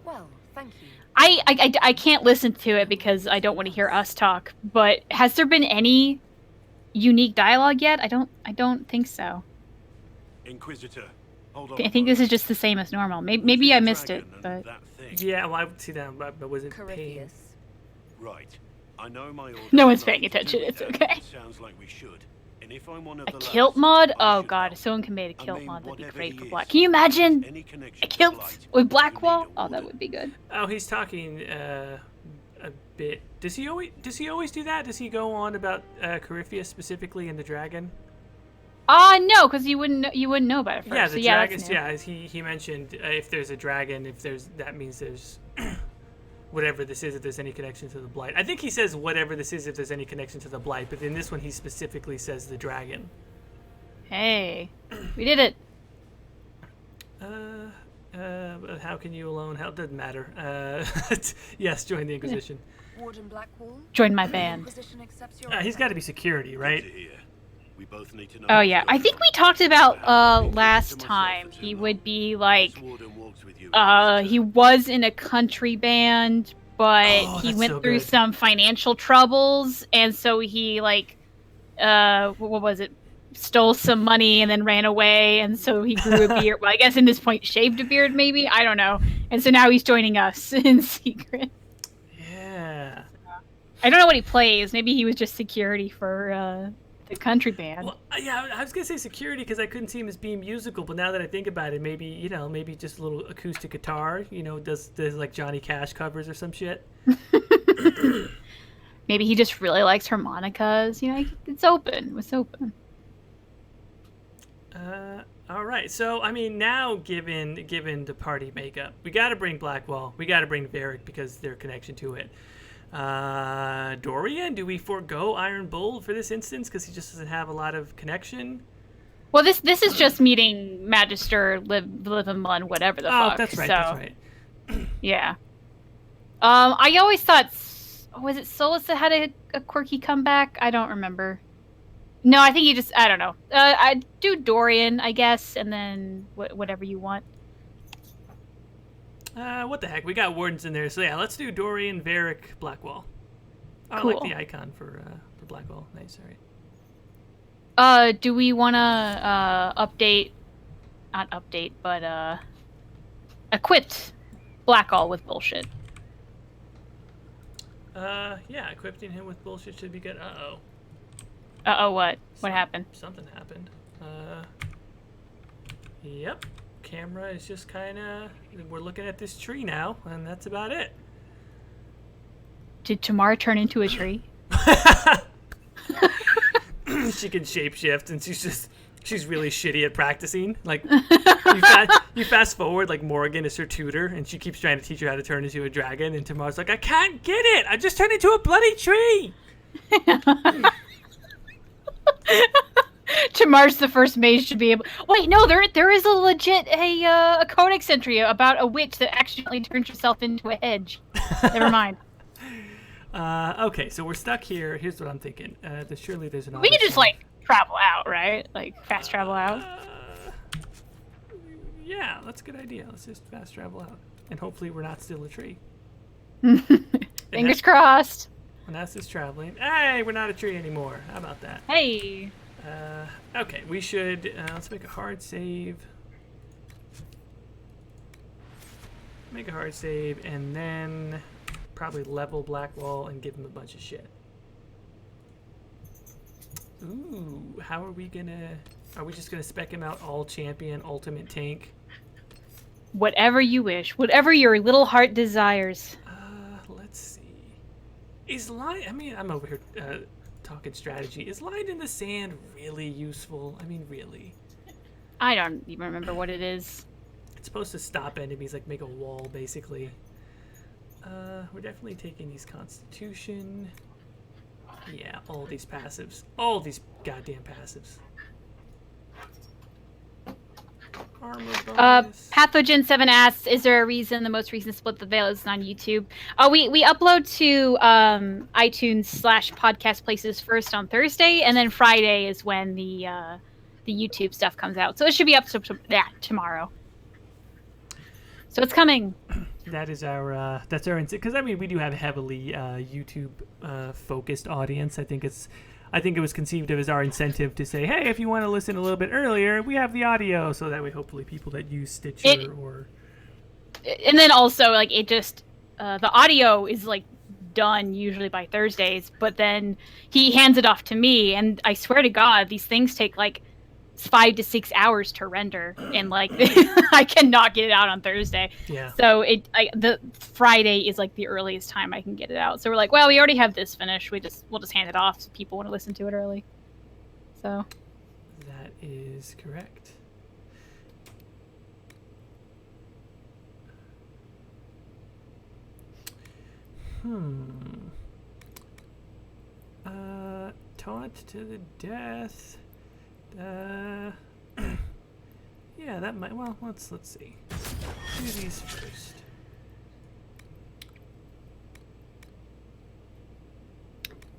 Well, thank you. I can't listen to it because I don't want to hear us talk. But has there been any unique dialogue yet? I don't think so. Inquisitor, hold on. I think this is just the same as normal. Maybe I missed it, but That thing. Yeah, well, I would see that, but I wasn't paying. Corypheus. Right. I know my orders. No one's are paying to do attention, with it's that. okay. It sounds like we should. And if I'm one of a the kilt lads, mod? I Oh should god, help. if someone can make a I kilt mean, mod, that'd be whatever great he for is, Black. Can you imagine any connection a to kilt Blight, with you Blackwall? need a Oh, that warden. would be good. Oh, he's talking a bit. Does he always do that? Does he go on about Corypheus specifically and the dragon? No, because you wouldn't know about it first. Yeah, so the yeah, dragons. that's new. Yeah, he mentioned if there's a dragon, that means there's whatever this is, if there's any connection to the blight. I think he says whatever this is if there's any connection to the blight, but in this one he specifically says the dragon. Hey, we did it. How can you alone? How doesn't matter. Yes, join the Inquisition. Warden Blackwall. Join my band. Inquisition accepts your He's got to be security, right? Good to hear. We both need to know Oh what's yeah, going I think on. we talked about I haven't been last keeping to myself time. for too He long. would be like, This warden walks with you, he was in a country band, but Oh, he that's went so through good. some financial troubles, and so he like, what was it? Stole some money and then ran away, and so he grew a beard. Well, I guess in this point, shaved a beard, maybe. I don't know. And so now he's joining us in secret. I don't know what he plays. Maybe he was just security for the country band. Well, yeah, I was gonna say security because I couldn't see him as being musical, but now that I think about it, maybe maybe just a little acoustic guitar. Does like Johnny Cash covers or some shit. Maybe he just really likes harmonicas. It's open. It's open. All right. So I mean, now given the party makeup, we got to bring Blackwall. We got to bring Varric because their connection to it. Dorian, do we forego Iron Bull for this instance because he just doesn't have a lot of connection? Well, this is just meeting Magister, Liv and Mun, whatever the fuck. Oh, that's right. So, That's right. Yeah. I always thought, was it Solus that had a quirky comeback? I don't remember. No, I think I don't know. I do Dorian, I guess, and then whatever you want. What the heck? We got Wardens in there, so yeah, let's do Dorian, Varric, Blackwall. I Cool. like the icon for Blackwall. Nice, all right. Do we want to not update, but equipped Blackwall with bullshit? Yeah, equipping him with bullshit should be good. Uh-oh. What? What happened? Something happened. Yep. Camera is just kind of... We're looking at this tree now, and that's about it. Did Tamar turn into a tree? She can shapeshift, and she's really shitty at practicing. Like, you fast forward, like, Morgan is her tutor, and she keeps trying to teach her how to turn into a dragon, and Tamar's like, I can't get it! I just turned into a bloody tree! Tamar's the first mage to be able... Wait, no, there is a legit a codex entry about a witch that accidentally turns herself into a hedge. Never mind. Okay, so we're stuck here. Here's what I'm thinking. Surely there's an... We can just, like, travel out, right? Like, fast travel out. Yeah, that's a good idea. Let's just fast travel out. And hopefully we're not still a tree. Fingers crossed. When that's just traveling. Hey, we're not a tree anymore. How about that? Hey. Okay, we should... let's make a hard save. Make a hard save, and then probably level Blackwall and give him a bunch of shit. Ooh, how are we gonna... Are we just gonna spec him out all champion, ultimate tank? Whatever you wish. Whatever your little heart desires. Let's see. Is line... I mean, I'm over here talking strategy. Is line in the sand really useful? I mean, really? I don't even remember what it is. It's supposed to stop enemies, like make a wall, basically. We're definitely taking these Constitution. Yeah, all these passives. All these goddamn passives. Armor bonus. Pathogen7 asks, is there a reason the most recent Split the Veil isn't on YouTube? We upload to iTunes/podcast places first on Thursday, and then Friday is when the YouTube stuff comes out. So it should be up to tomorrow. So it's coming. That is our because I mean we do have a heavily YouTube focused audience. I think it was conceived of as our incentive to say, hey, if you want to listen a little bit earlier, we have the audio, so that way hopefully people that use Stitcher or... And then also, like, it just... the audio is, like, done usually by Thursdays, but then he hands it off to me, and I swear to God, these things take, like, 5 to 6 hours to render, and, like, I cannot get it out on Thursday. Yeah. So the Friday is, like, the earliest time I can get it out. So we're like, well, we already have this finished. We'll just hand it off so people want to listen to it early. So. That is correct. Taunt to the death. Yeah, that might... Well, let's see. Do these first.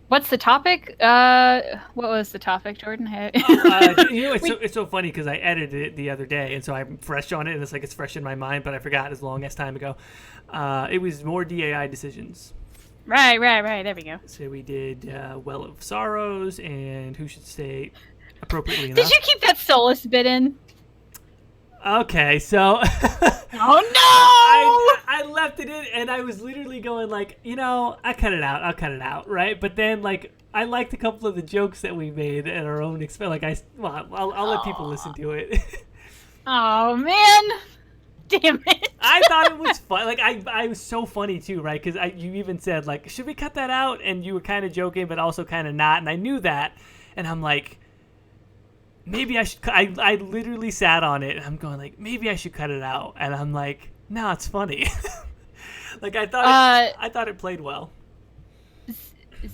What's the topic? What was the topic, Jordan? It's so funny because I edited it the other day, and so I'm fresh on it, and it's fresh in my mind, but I forgot as long as time ago. It was more DAI decisions. Right. There we go. So we did Well of Sorrows and Who Should Stay appropriately enough. Did you keep that Solus bit in? Okay, so Oh I left it in, and I was literally going like, I cut it out. I'll cut it out, right? But then like I liked a couple of the jokes that we made at our own expense. Like I'll let people listen to it. Oh man, damn it! I thought it was fun. Like I was so funny too, right? Because you even said like, should we cut that out? And you were kind of joking, but also kind of not. And I knew that, and I'm like, maybe I should. I literally sat on it, and I'm going like, maybe I should cut it out. And I'm like, no, it's funny. Like I thought it played well.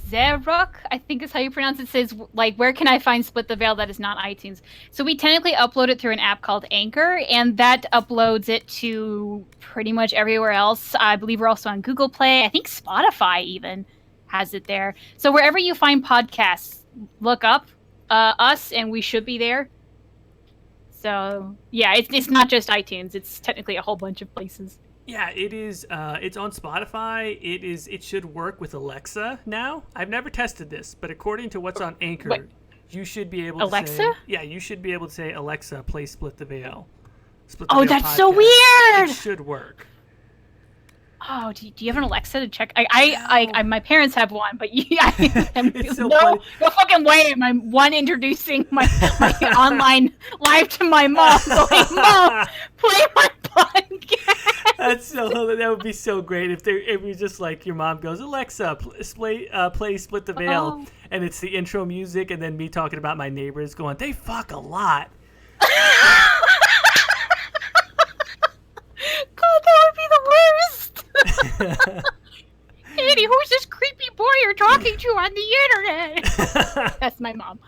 Zerok, I think is how you pronounce it, says, like, where can I find Split the Veil that is not iTunes? So we technically upload it through an app called Anchor, and that uploads it to pretty much everywhere else. I believe we're also on Google Play. I think Spotify even has it there. So wherever you find podcasts, look up us, and we should be there. So, yeah, it's not just iTunes. It's technically a whole bunch of places. Yeah, it is. It's on Spotify. It should work with Alexa now. I've never tested this, but according to what's on Anchor, Wait. you should be able Alexa? to say, yeah, you should be able to say, Alexa, play Split the Veil. Split the Oh, Veil that's so podcast. weird! It should work. Oh, do you have an Alexa to check? I my parents have one, but It's so no funny. fucking way am I introducing my online live to my mom. Going, Mom, play my podcast. That would be so great if it was just like your mom goes, Alexa, play Split the Veil, and it's the intro music, and then me talking about my neighbors going, they fuck a lot. God, that would be the worst. Caitie, who's this creepy boy you're talking to on the internet? That's my mom.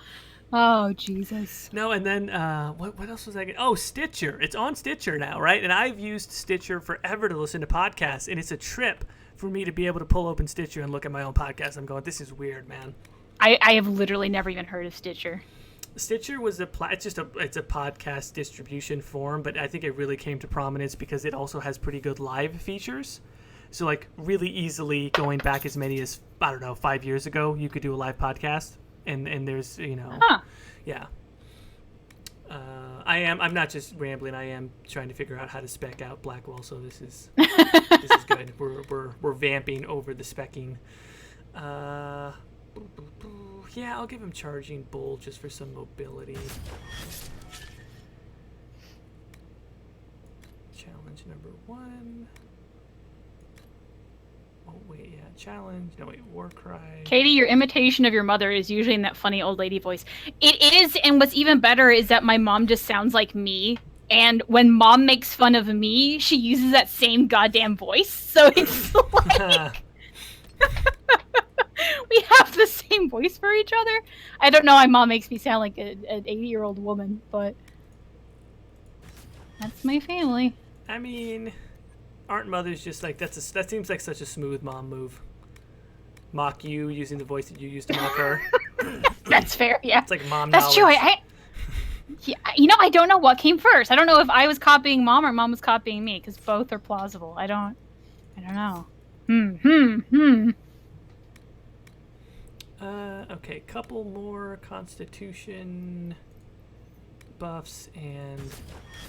Oh, Jesus. No, and then what else was I getting? Oh, Stitcher. It's on Stitcher now, right? And I've used Stitcher forever to listen to podcasts, and it's a trip for me to be able to pull open Stitcher and look at my own podcast. I'm going, this is weird, man. I have literally never even heard of Stitcher. Stitcher was it's a podcast distribution form, but I think it really came to prominence because it also has pretty good live features. So like really easily going back as many as, I don't know, 5 years ago, you could do a live podcast. And there's, yeah. I'm not just rambling. I am trying to figure out how to spec out Blackwall. So this is good. We're vamping over the specking. Yeah, I'll give him Charging Bull just for some mobility. Challenge number 1. Oh wait, yeah, challenge. No wait, Warcry. Caitie, your imitation of your mother is usually in that funny old lady voice. It is, and what's even better is that my mom just sounds like me. And when mom makes fun of me, she uses that same goddamn voice. So it's like we have the same voice for each other. I don't know why mom makes me sound like an 80-year-old woman, but that's my family. I mean, aren't mothers just like that seems like such a smooth mom move. Mock you using the voice that you used to mock her. That's fair, yeah. It's like mom That's knowledge. true. Yeah, I don't know what came first. I don't know if I was copying mom or mom was copying me, because both are plausible. I don't know. Okay, couple more Constitution buffs, and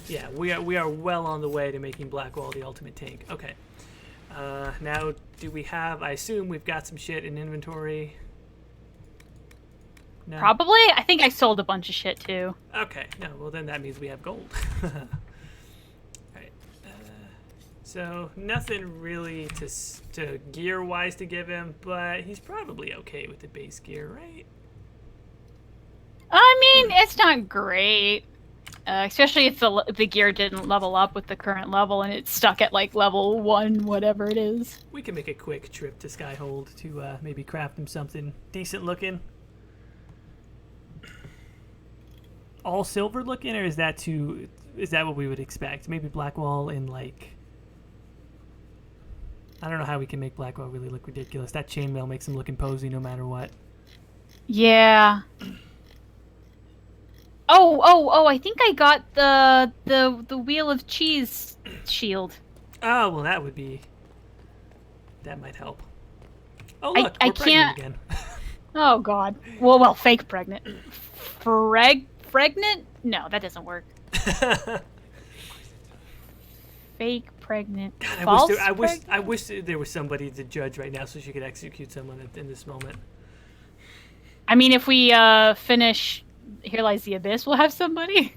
yeah, we are well on the way to making Blackwall the ultimate tank. Okay, now do we have? I assume we've got some shit in inventory. No? Probably. I think I sold a bunch of shit too. Okay, no, well then that means we have gold. Alright, so nothing really to gear-wise to give him, but he's probably okay with the base gear, right? I mean, it's not great. Especially if the gear didn't level up with the current level and it's stuck at like level 1, whatever it is. We can make a quick trip to Skyhold to maybe craft him something decent looking. All silver looking, or is that what we would expect? Maybe Blackwall in like, I don't know how we can make Blackwall really look ridiculous. That chainmail makes him look imposing no matter what. Yeah. Oh, I think I got the Wheel of Cheese shield. Oh, well that might help. Oh look, I we're pregnant can't. again. Oh god. Well, fake pregnant. Pregnant? No, that doesn't work. fake pregnant. God, false I pregnant? wish there was somebody to judge right now so she could execute someone in this moment. I mean, if we finish Here Lies the Abyss, we'll have somebody.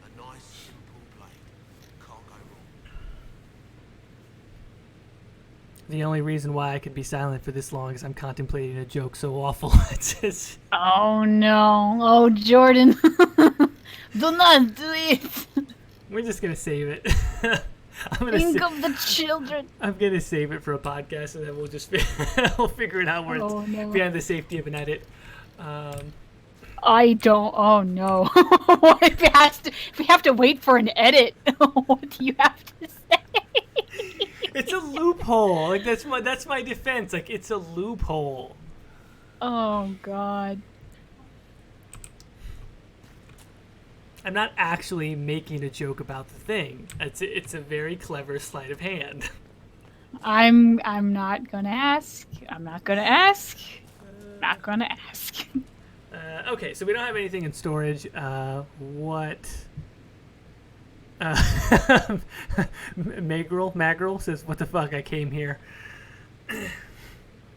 A nice, simple blade. Can't go wrong. The only reason why I could be silent for this long is I'm contemplating a joke so awful. It's Oh no! Oh Jordan, do not do it. we're just gonna save it. Think of the children. I'm gonna save it for a podcast, and then we'll just we'll figure it out where Oh, it's no. behind the safety of an edit. I don't. Oh no! What if we have to wait for an edit? What do you have to say? It's a loophole. Like that's my defense. Like it's a loophole. Oh god. I'm not actually making a joke about the thing. It's a very clever sleight of hand. I'm not gonna ask. I'm not gonna ask. Not gonna ask. Okay, so we don't have anything in storage. What? Magrel says, "What the fuck? I came here."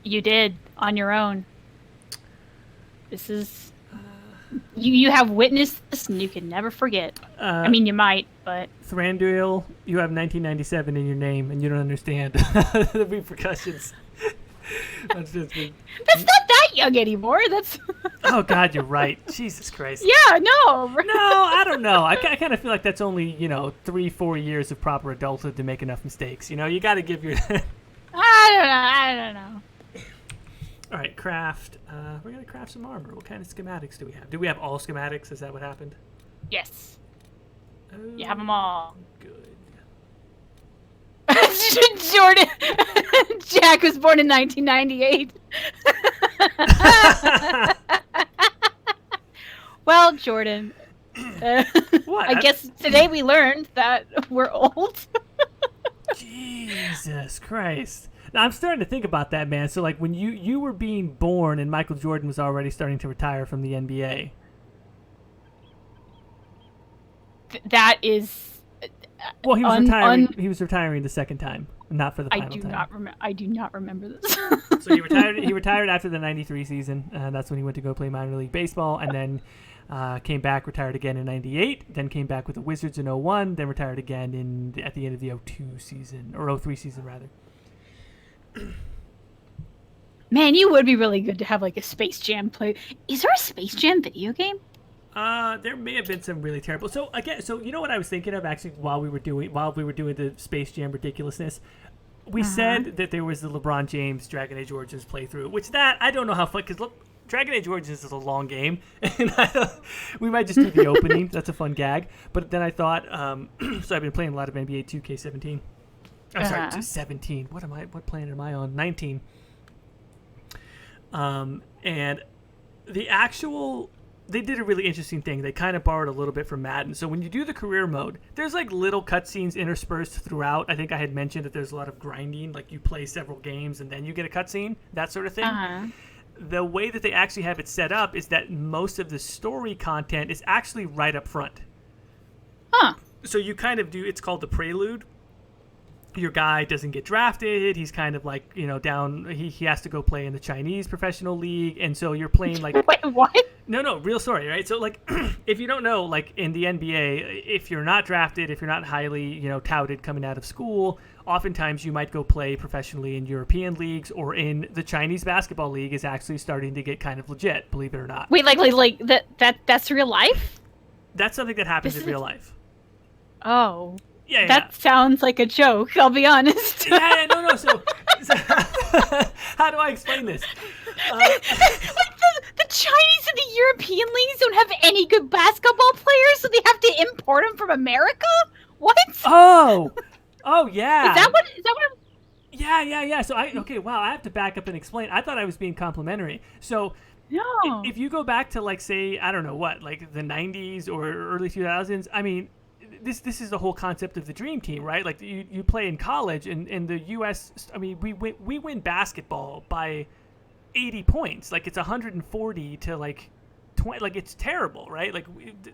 You did on your own. This is. You have witnessed this, and you can never forget. I mean, you might, but Thranduil, you have 1997 in your name, and you don't understand the repercussions. that's not that young anymore. That's. Oh God, you're right. Jesus Christ. Yeah, no. No, I don't know. I kind of feel like that's only 3-4 years of proper adulthood to make enough mistakes. You got to give your. I don't know. All right, craft. We're gonna craft some armor. What kind of schematics do we have? Do we have all schematics? Is that what happened? Yes. Oh, You have them all. good. Jordan. Jack was born in 1998. Well, Jordan. What? I guess today we learned that we're old. Jesus Christ. Now, I'm starting to think about that, man. So, like, when you were being born and Michael Jordan was already starting to retire from the NBA. That is. Well, he was retiring. He was retiring the second time, not for the final time. I do not remember this. So he retired. He retired after the '93 season. That's when he went to go play minor league baseball, and then came back, retired again in '98. Then came back with the Wizards in '01. Then retired again at the end of the '02 season or '03 season rather. Man, you would be really good to have like a Space Jam play. Is there a Space Jam video game? There may have been some really terrible. So again, you know what I was thinking of actually while we were doing the Space Jam ridiculousness. We said that there was the LeBron James Dragon Age Origins playthrough, which I don't know how fun, because look, Dragon Age Origins is a long game, and we might just do the opening. That's a fun gag. But then I thought, so I've been playing a lot of NBA 2K17. I'm sorry, just 17. What planet am I on? 19. And the actual, they did a really interesting thing. They kind of borrowed a little bit from Madden. So when you do the career mode, there's like little cutscenes interspersed throughout. I think I had mentioned that there's a lot of grinding, like you play several games and then you get a cutscene, that sort of thing. The way that they actually have it set up is that most of the story content is actually right up front. So you kind of do, it's called the prelude. Your guy doesn't get drafted. He's kind of like, down. He has to go play in the Chinese professional league. And so you're playing like... Wait, what? No, real story, right? So like, if you don't know, like in the NBA, if you're not drafted, if you're not highly, touted coming out of school, oftentimes you might go play professionally in European leagues, or in the Chinese basketball league is actually starting to get kind of legit, believe it or not. Wait, like that's real life? That's something that happens in real life. Oh. Yeah. That sounds like a joke, I'll be honest. Yeah, no. So how do I explain this? Like the Chinese and the European leagues don't have any good basketball players, so they have to import them from America? What? Oh yeah. Is that what? Yeah. So wow, I have to back up and explain. I thought I was being complimentary. So No. If you go back to like say I don't know what like the 90s or early 2000s, I mean, this is the whole concept of the dream team, right? Like you play in college and the U.S. I mean we win basketball by 80 points. Like it's 140 to like 20. Like it's terrible, right? Like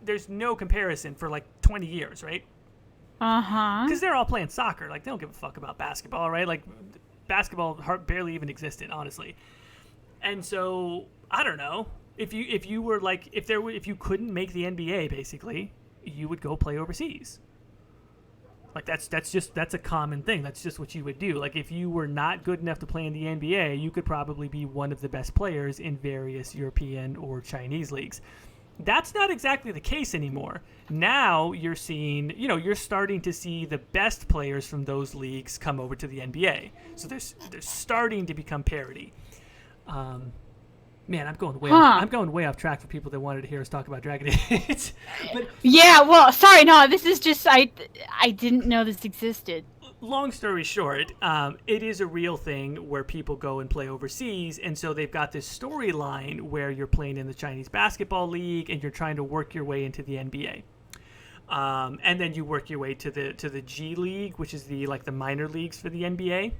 there's no comparison for like 20 years, right? Because they're all playing soccer. Like they don't give a fuck about basketball, right? Like basketball barely even existed, honestly. And so I don't know if you were like if you couldn't make the NBA, basically, you would go play overseas. Like that's a common thing. That's just what you would do. Like if you were not good enough to play in the NBA, you could probably be one of the best players in various European or Chinese leagues. That's not exactly the case anymore. Now you're seeing, you're starting to see the best players from those leagues come over to the NBA. So there's starting to become parity. Man, I'm going way off track for people that wanted to hear us talk about Dragon Age. But yeah, well, sorry, no, this is just I didn't know this existed. Long story short, it is a real thing where people go and play overseas, and so they've got this storyline where you're playing in the Chinese basketball league and you're trying to work your way into the NBA. And then you work your way to the G League, which is the minor leagues for the NBA.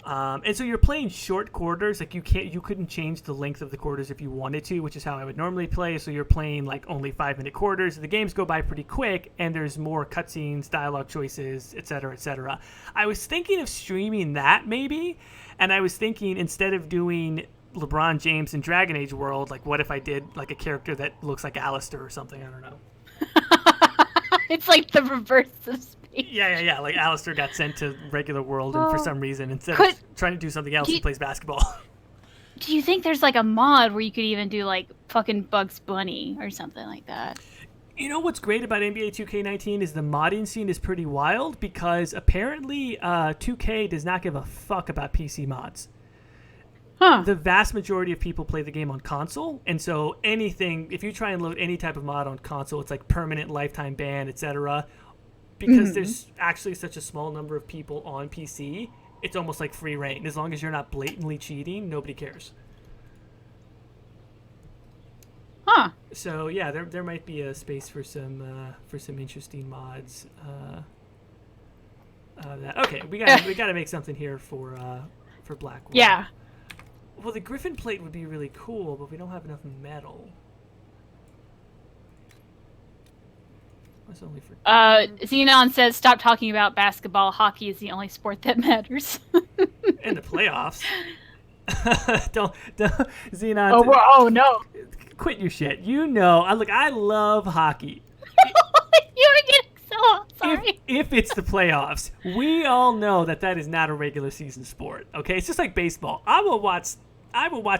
And so you're playing short quarters. Like you couldn't change the length of the quarters if you wanted to, which is how I would normally play. So you're playing like only 5-minute quarters. The games go by pretty quick, and there's more cutscenes, dialogue choices, etc., etc. I was thinking of streaming that maybe, and I was thinking instead of doing LeBron James in Dragon Age World, like what if I did like a character that looks like Alistair or something? I don't know. It's like the reverse of space. Yeah. Like Alistair got sent to regular world, and for some reason, instead of trying to do something else, he plays basketball. Do you think there's like a mod where you could even do like fucking Bugs Bunny or something like that? You know what's great about NBA 2K19 is the modding scene is pretty wild because apparently 2K does not give a fuck about PC mods. Huh. The vast majority of people play the game on console, and so if you try and load any type of mod on console, it's like permanent lifetime ban, etc. Because there's actually such a small number of people on PC, it's almost like free reign. As long as you're not blatantly cheating, nobody cares. Huh. So yeah, there might be a space for some interesting mods. We gotta make something here for Blackwell. Yeah. Well, the Griffin plate would be really cool, but we don't have enough metal. That's only for. Xenon says, "Stop talking about basketball. Hockey is the only sport that matters." In the playoffs. don't Xenon. Oh no! Quit your shit. I love hockey. You're getting so sorry. If it's the playoffs, we all know that is not a regular season sport. Okay, it's just like baseball. I will watch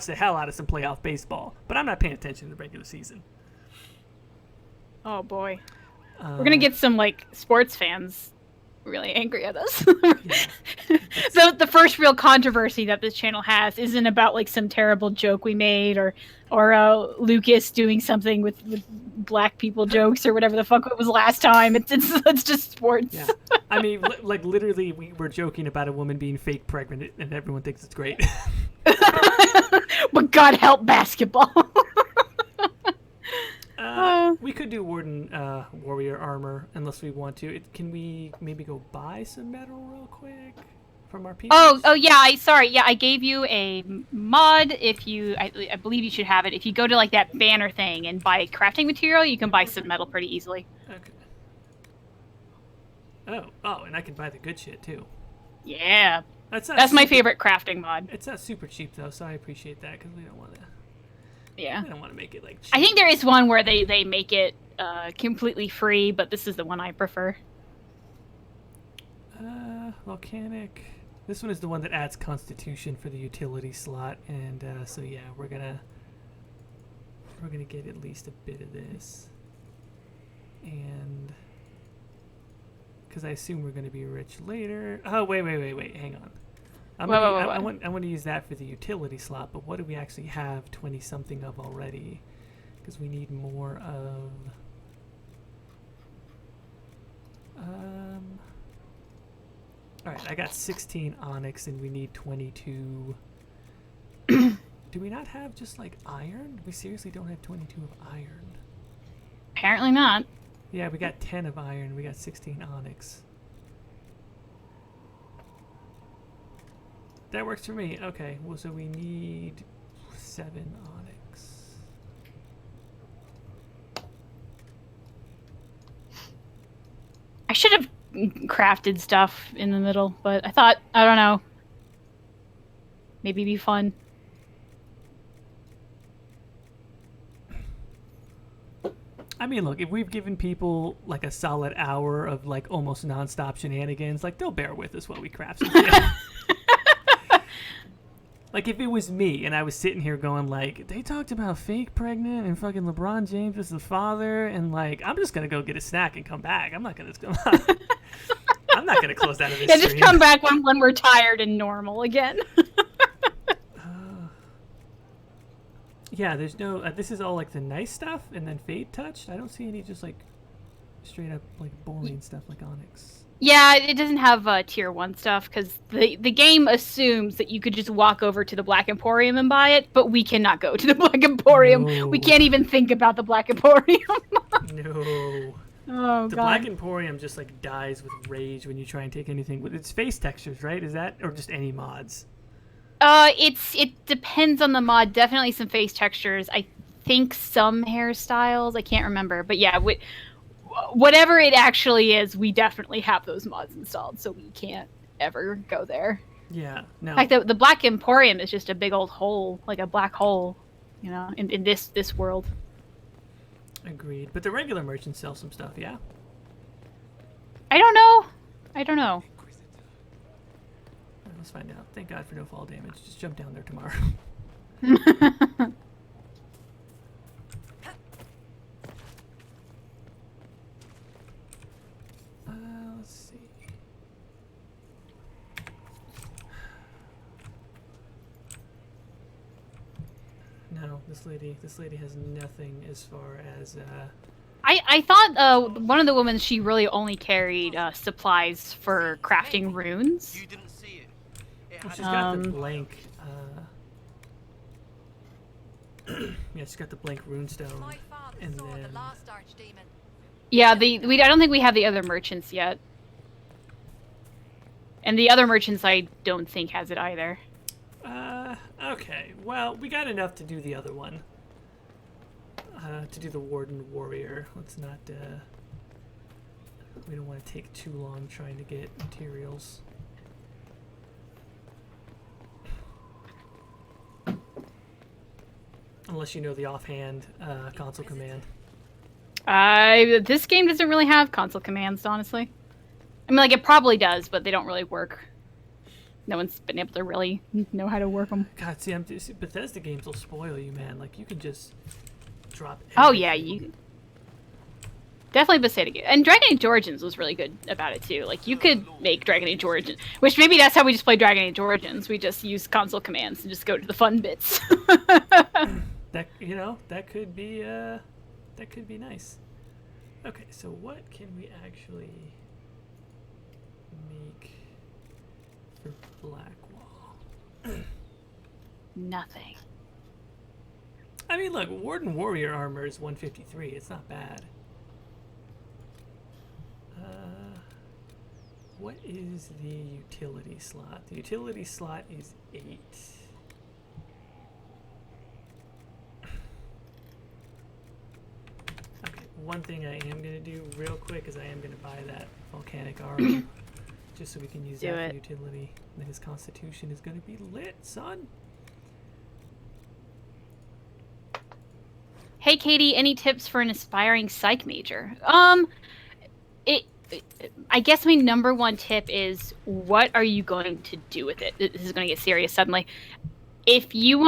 the hell out of some playoff baseball, but I'm not paying attention to the regular season. Oh boy. We're gonna get some like sports fans really angry at us. So the first real controversy that this channel has isn't about like some terrible joke we made or Lucas doing something with black people jokes or whatever the fuck it was last time. It's just sports. Yeah. I mean, like literally, we were joking about a woman being fake pregnant, and everyone thinks it's great. But God help basketball. We could do Warden Warrior armor unless we want to. Can we maybe go buy some metal real quick from our people? Oh yeah. I gave you a mod. If you, I believe you should have it. If you go to like that banner thing and buy crafting material, you can buy some metal pretty easily. Okay. Oh, and I can buy the good shit too. Yeah. That's my favorite crafting mod. It's not super cheap though, so I appreciate that because we don't want to. Yeah. I don't want to make it like cheap. I think there is one where they make it completely free, but this is the one I prefer. Volcanic. This one is the one that adds Constitution for the utility slot, and so yeah, we're gonna get at least a bit of this, and because I assume we're gonna be rich later. Oh wait, hang on. I want to use that for the utility slot, but what do we actually have 20-something of already? Because we need more of... Alright, I got 16 onyx and we need 22... Do we not have just like iron? We seriously don't have 22 of iron. Apparently not. Yeah, we got 10 of iron. We got 16 onyx. That works for me. Okay, well, so we need 7 onyx. I should have crafted stuff in the middle, but I thought, I don't know. Maybe it'd be fun. I mean, look, if we've given people like a solid hour of like almost nonstop shenanigans, like they'll bear with us while we craft some shit. Like if it was me and I was sitting here going like, they talked about fake pregnant and fucking LeBron James was the father, and like I'm just gonna go get a snack and come back. I'm not gonna I'm not gonna close out of this. Yeah, just stream. come back when we're tired and normal again. Yeah, there's no. This is all like the nice stuff, and then Fade touched. I don't see any just like straight up like boring stuff like Onyx. Yeah, it doesn't have tier 1 stuff because the game assumes that you could just walk over to the Black Emporium and buy it, but we cannot go to the Black Emporium. No. We can't even think about the Black Emporium. No. Oh, The God. Black Emporium just like dies with rage when you try and take anything with its face textures, right? Is that or just any mods? It depends on the mod. Definitely some face textures. I think some hairstyles. I can't remember, but yeah, whatever it actually is, we definitely have those mods installed, so we can't ever go there. Yeah, no. In fact, the Black Emporium is just a big old hole, like a black hole, you know, in this world. Agreed. But the regular merchants sell some stuff, yeah? I don't know. Let's find out. Thank God for no fall damage. Just jump down there tomorrow. Let's see. No, this lady has nothing as far as I thought one of the women, she really only carried supplies for crafting runes. You didn't see it. well, she's got the blank yeah, she's got the blank runestone, My father and saw then the last archdemon. Yeah, I don't think we have the other merchants yet. And the other merchants I don't think has it either. okay. Well, we got enough to do the other one. To do the Warden Warrior. Let's not, we don't want to take too long trying to get materials. Unless you know the offhand console command. This game doesn't really have console commands, honestly. I mean, like, it probably does, but they don't really work. No one's been able to really know how to work them. God, see, Bethesda games will spoil you, man. Like, you can just drop Oh, yeah, everything. you... Definitely Bethesda game. And Dragon Age Origins was really good about it, too. Like, you could make Dragon Age Origins, which maybe that's how we just play Dragon Age Origins. We just use console commands and just go to the fun bits. That, you know, that could be nice. Okay, so what can we actually make for Blackwall? Nothing. I mean, look, Warden Warrior armor is 153. It's not bad. What is the utility slot? The utility slot is 8. Okay, one thing I am going to do real quick is I am going to buy that volcanic armor just so we can use Do that it. for utility. And then his constitution is going to be lit, son. Hey, Caitie, any tips for an aspiring psych major? I guess my number one tip is, what are you going to do with it? This is going to get serious suddenly. If you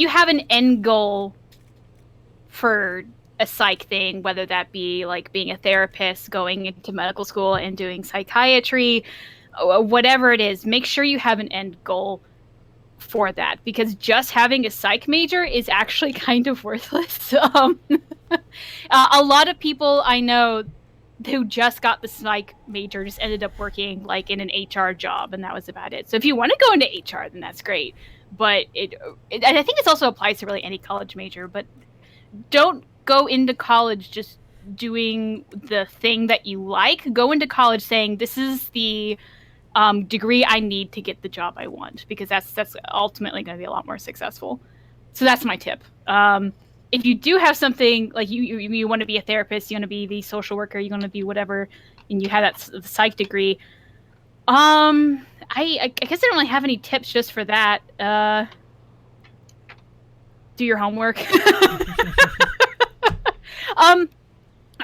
have an end goal for a psych thing, whether that be like being a therapist, going into medical school and doing psychiatry, whatever it is, make sure you have an end goal for that, because just having a psych major is actually kind of worthless. A lot of people I know who just got the psych major just ended up working like in an HR job, and that was about it. So if you want to go into HR, then that's great. But I think this also applies to really any college major. But don't go into college just doing the thing that you like. Go into college saying, this is the degree I need to get the job I want, because that's ultimately going to be a lot more successful. So that's my tip. If you do have something like you want to be a therapist, you want to be the social worker, you want to be whatever, and you have that psych degree, I guess I don't really have any tips just for that. Do your homework.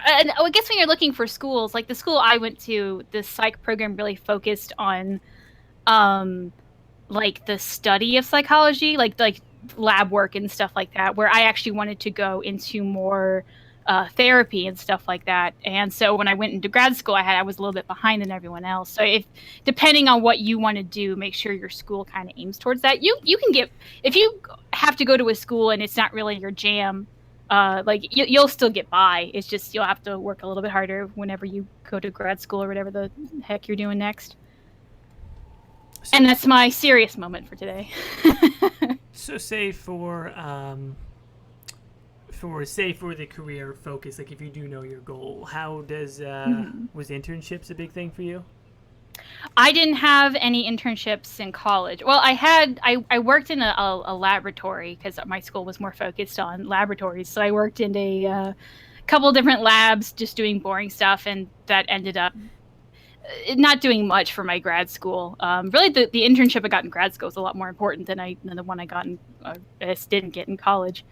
And I guess when you're looking for schools, like the school I went to, the psych program really focused on, like the study of psychology, like lab work and stuff like that, where I actually wanted to go into more therapy and stuff like that. And so when I went into grad school, I was a little bit behind than everyone else. So depending on what you want to do, make sure your school kind of aims towards that. You can get, if you have to go to a school and it's not really your jam, like you'll still get by. It's just you'll have to work a little bit harder whenever you go to grad school or whatever the heck you're doing next. And that's my serious moment for today. So say for the career focus, like if you do know your goal, how does was internships a big thing for you? I didn't have any internships in college. Well, I worked in a laboratory because my school was more focused on laboratories. So I worked in a couple of different labs just doing boring stuff, and that ended up not doing much for my grad school. Really, the internship I got in grad school was a lot more important than the one I got I just didn't get in college.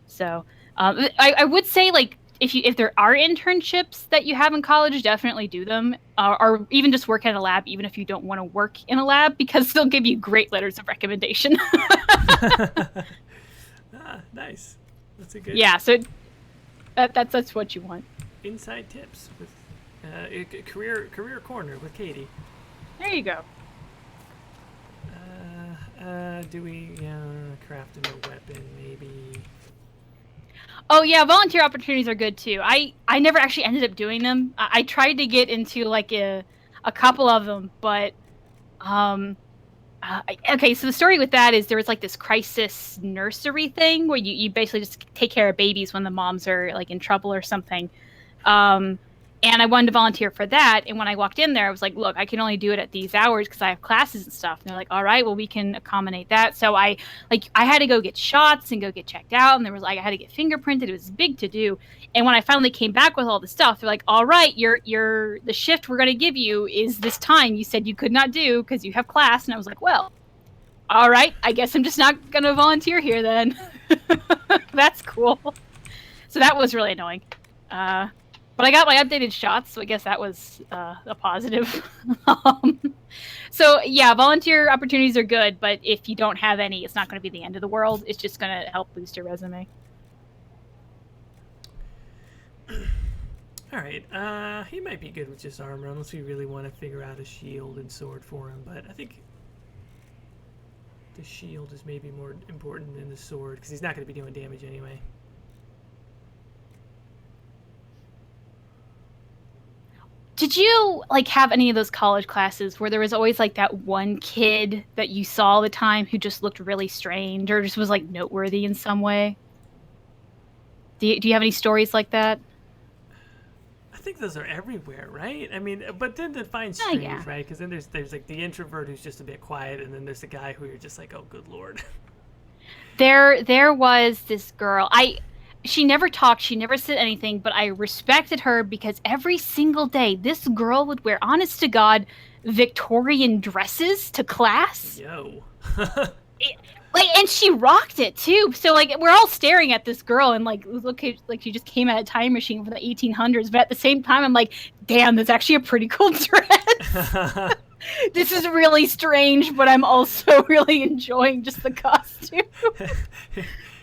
So I would say, like, if there are internships that you have in college, definitely do them, or even just work at a lab, even if you don't want to work in a lab, because they'll give you great letters of recommendation. Nice. That's a good. Yeah. So that's what you want. Inside tips with career corner with Caitie. There you go. Do we craft a new weapon maybe? Oh yeah, volunteer opportunities are good too. I never actually ended up doing them. I tried to get into like a couple of them, but okay. So the story with that is there was like this crisis nursery thing where you basically just take care of babies when the moms are like in trouble or something. And I wanted to volunteer for that. And when I walked in there, I was like, look, I can only do it at these hours because I have classes and stuff. And they're like, all right, well, we can accommodate that. So I had to go get shots and go get checked out. And there was like, I had to get fingerprinted. It was big to do. And when I finally came back with all the stuff, they're like, all right, the shift we're going to give you is this time you said you could not do because you have class. And I was like, well, all right, I guess I'm just not going to volunteer here then. That's cool. So that was really annoying. But I got my updated shots, so I guess that was a positive. So yeah, volunteer opportunities are good, but if you don't have any, it's not going to be the end of the world. It's just going to help boost your resume. All right, he might be good with just armor, unless we really want to figure out a shield and sword for him. But I think the shield is maybe more important than the sword, because he's not going to be doing damage anyway. Did you like have any of those college classes where there was always like that one kid that you saw all the time who just looked really strange or just was like noteworthy in some way? Do you have any stories like that? I think those are everywhere, right? I mean, but then define strange, yeah. right? Because then there's like the introvert who's just a bit quiet, and then there's the guy who you're just like, oh, good lord. There was this girl. She never talked, she never said anything, but I respected her because every single day this girl would wear, honest to God, Victorian dresses to class. Yo. And she rocked it too. So like we're all staring at this girl and like look like she just came out of a time machine from the 1800s, but at the same time I'm like, damn, that's actually a pretty cool dress. This is really strange, but I'm also really enjoying just the costume.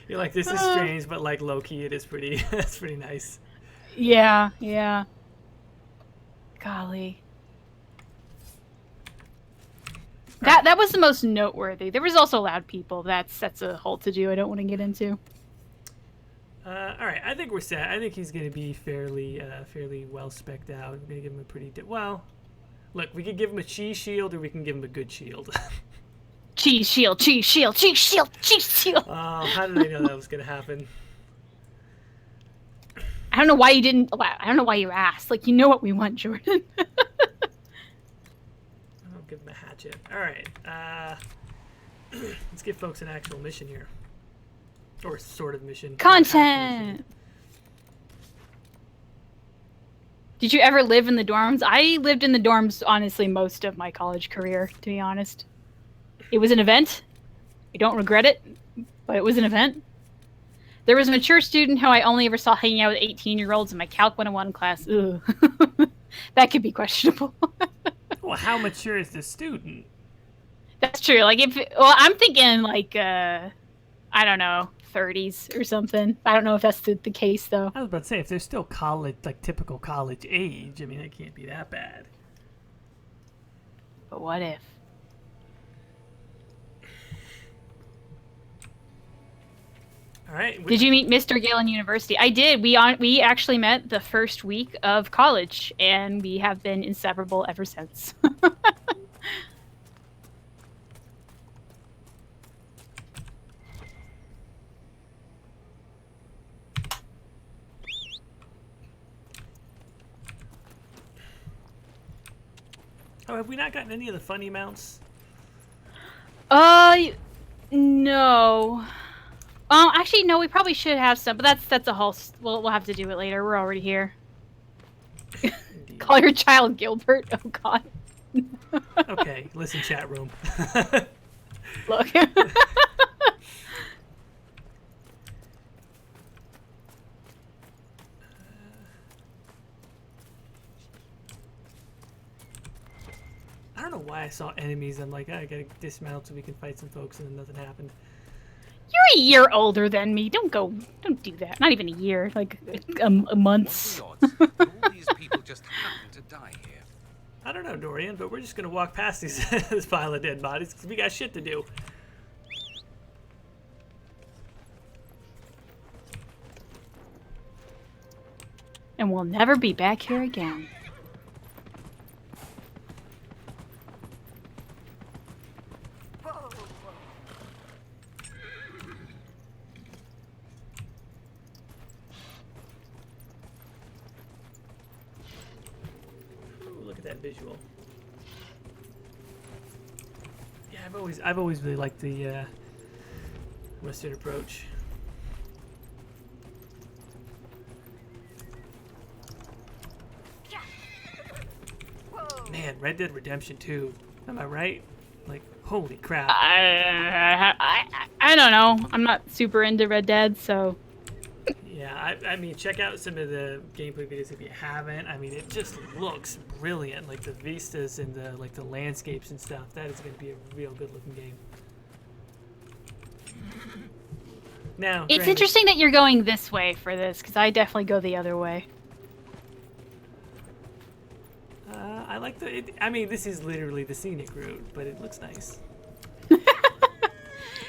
You're like, this is strange, but like low key, it is pretty. That's pretty nice. Yeah. Golly. That was the most noteworthy. There was also loud people. That's a whole to do I don't want to get into. All right, I think we're set. I think he's going to be fairly well spec'd out. We're going to give him a pretty... Well, look, we could give him a cheese shield or we can give him a good shield. Cheese shield, cheese shield, cheese shield, cheese shield. Oh, how did I know that was going to happen? I don't know why you didn't... I don't know why you asked. Like, you know what we want, Jordan. I'll give him a hatchet. All right. Let's give folks an actual mission here. Or sort of mission. Content! Did you ever live in the dorms? I lived in the dorms, honestly, most of my college career, to be honest. It was an event. I don't regret it, but it was an event. There was a mature student who I only ever saw hanging out with 18-year-olds in my Calc 101 class. Ugh. That could be questionable. Well, how mature is the student? That's true. Like, I'm thinking, like, I don't know, 30s or something. I don't know if that's the case, though. I was about to say, if they're still college, like typical college age, I mean, it can't be that bad. But what if? All right. Did you meet Mr. Gale in university? I did. We actually met the first week of college, and we have been inseparable ever since. Oh, have we not gotten any of the funny mounts? No. Actually, no. We probably should have some, but that's a whole. We'll have to do it later. We're already here. Call your child Gilbert. Oh God. Okay, listen, chat room. Look. I don't know why I saw enemies. I'm like, I gotta dismount so we can fight some folks, and then nothing happened. You're a year older than me. Don't do that. Not even a year. Like a month. What are the odds that all these people just happen to die here? I don't know, Dorian, but we're just gonna walk past this pile of dead bodies because we got shit to do. And we'll never be back here again. Ooh, look at that visual. Yeah, I've always really liked the Western approach. Man, Red Dead Redemption 2. Am I right? Like, holy crap. I don't know. I'm not super into Red Dead, so. Yeah, I mean, check out some of the gameplay videos if you haven't. I mean, it just looks brilliant. Like the vistas and the landscapes and stuff. That is going to be a real good looking game. Now, It's granted, interesting that you're going this way for this, because I definitely go the other way. I like I mean, this is literally the scenic route, but it looks nice.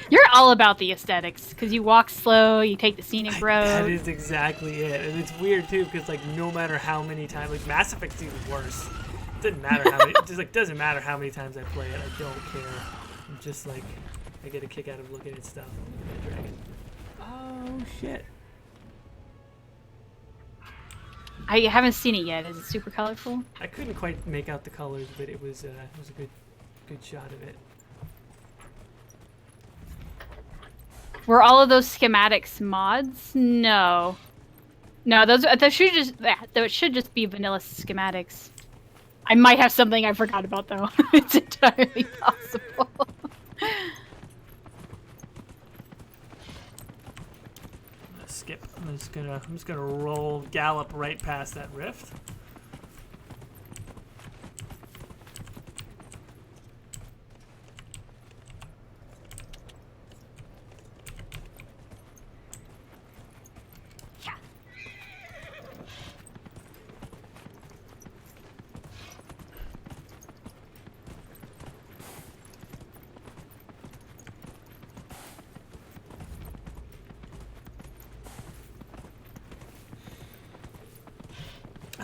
You're all about the aesthetics, because you walk slow, you take the scenic road. That is exactly it. And it's weird, too, because, like, no matter how many times... Like, Mass Effect's even worse. It doesn't matter how many... It just, like, doesn't matter how many times I play it. I don't care. I'm just, like... I get a kick out of looking at stuff. Dragon. Oh, shit. I haven't seen it yet. Is it super colorful? I couldn't quite make out the colors, but it was a good shot of it. Were all of those schematics mods? No. No, those should just be vanilla schematics. I might have something I forgot about though. It's entirely possible. Skip. I'm just gonna roll gallop right past that rift.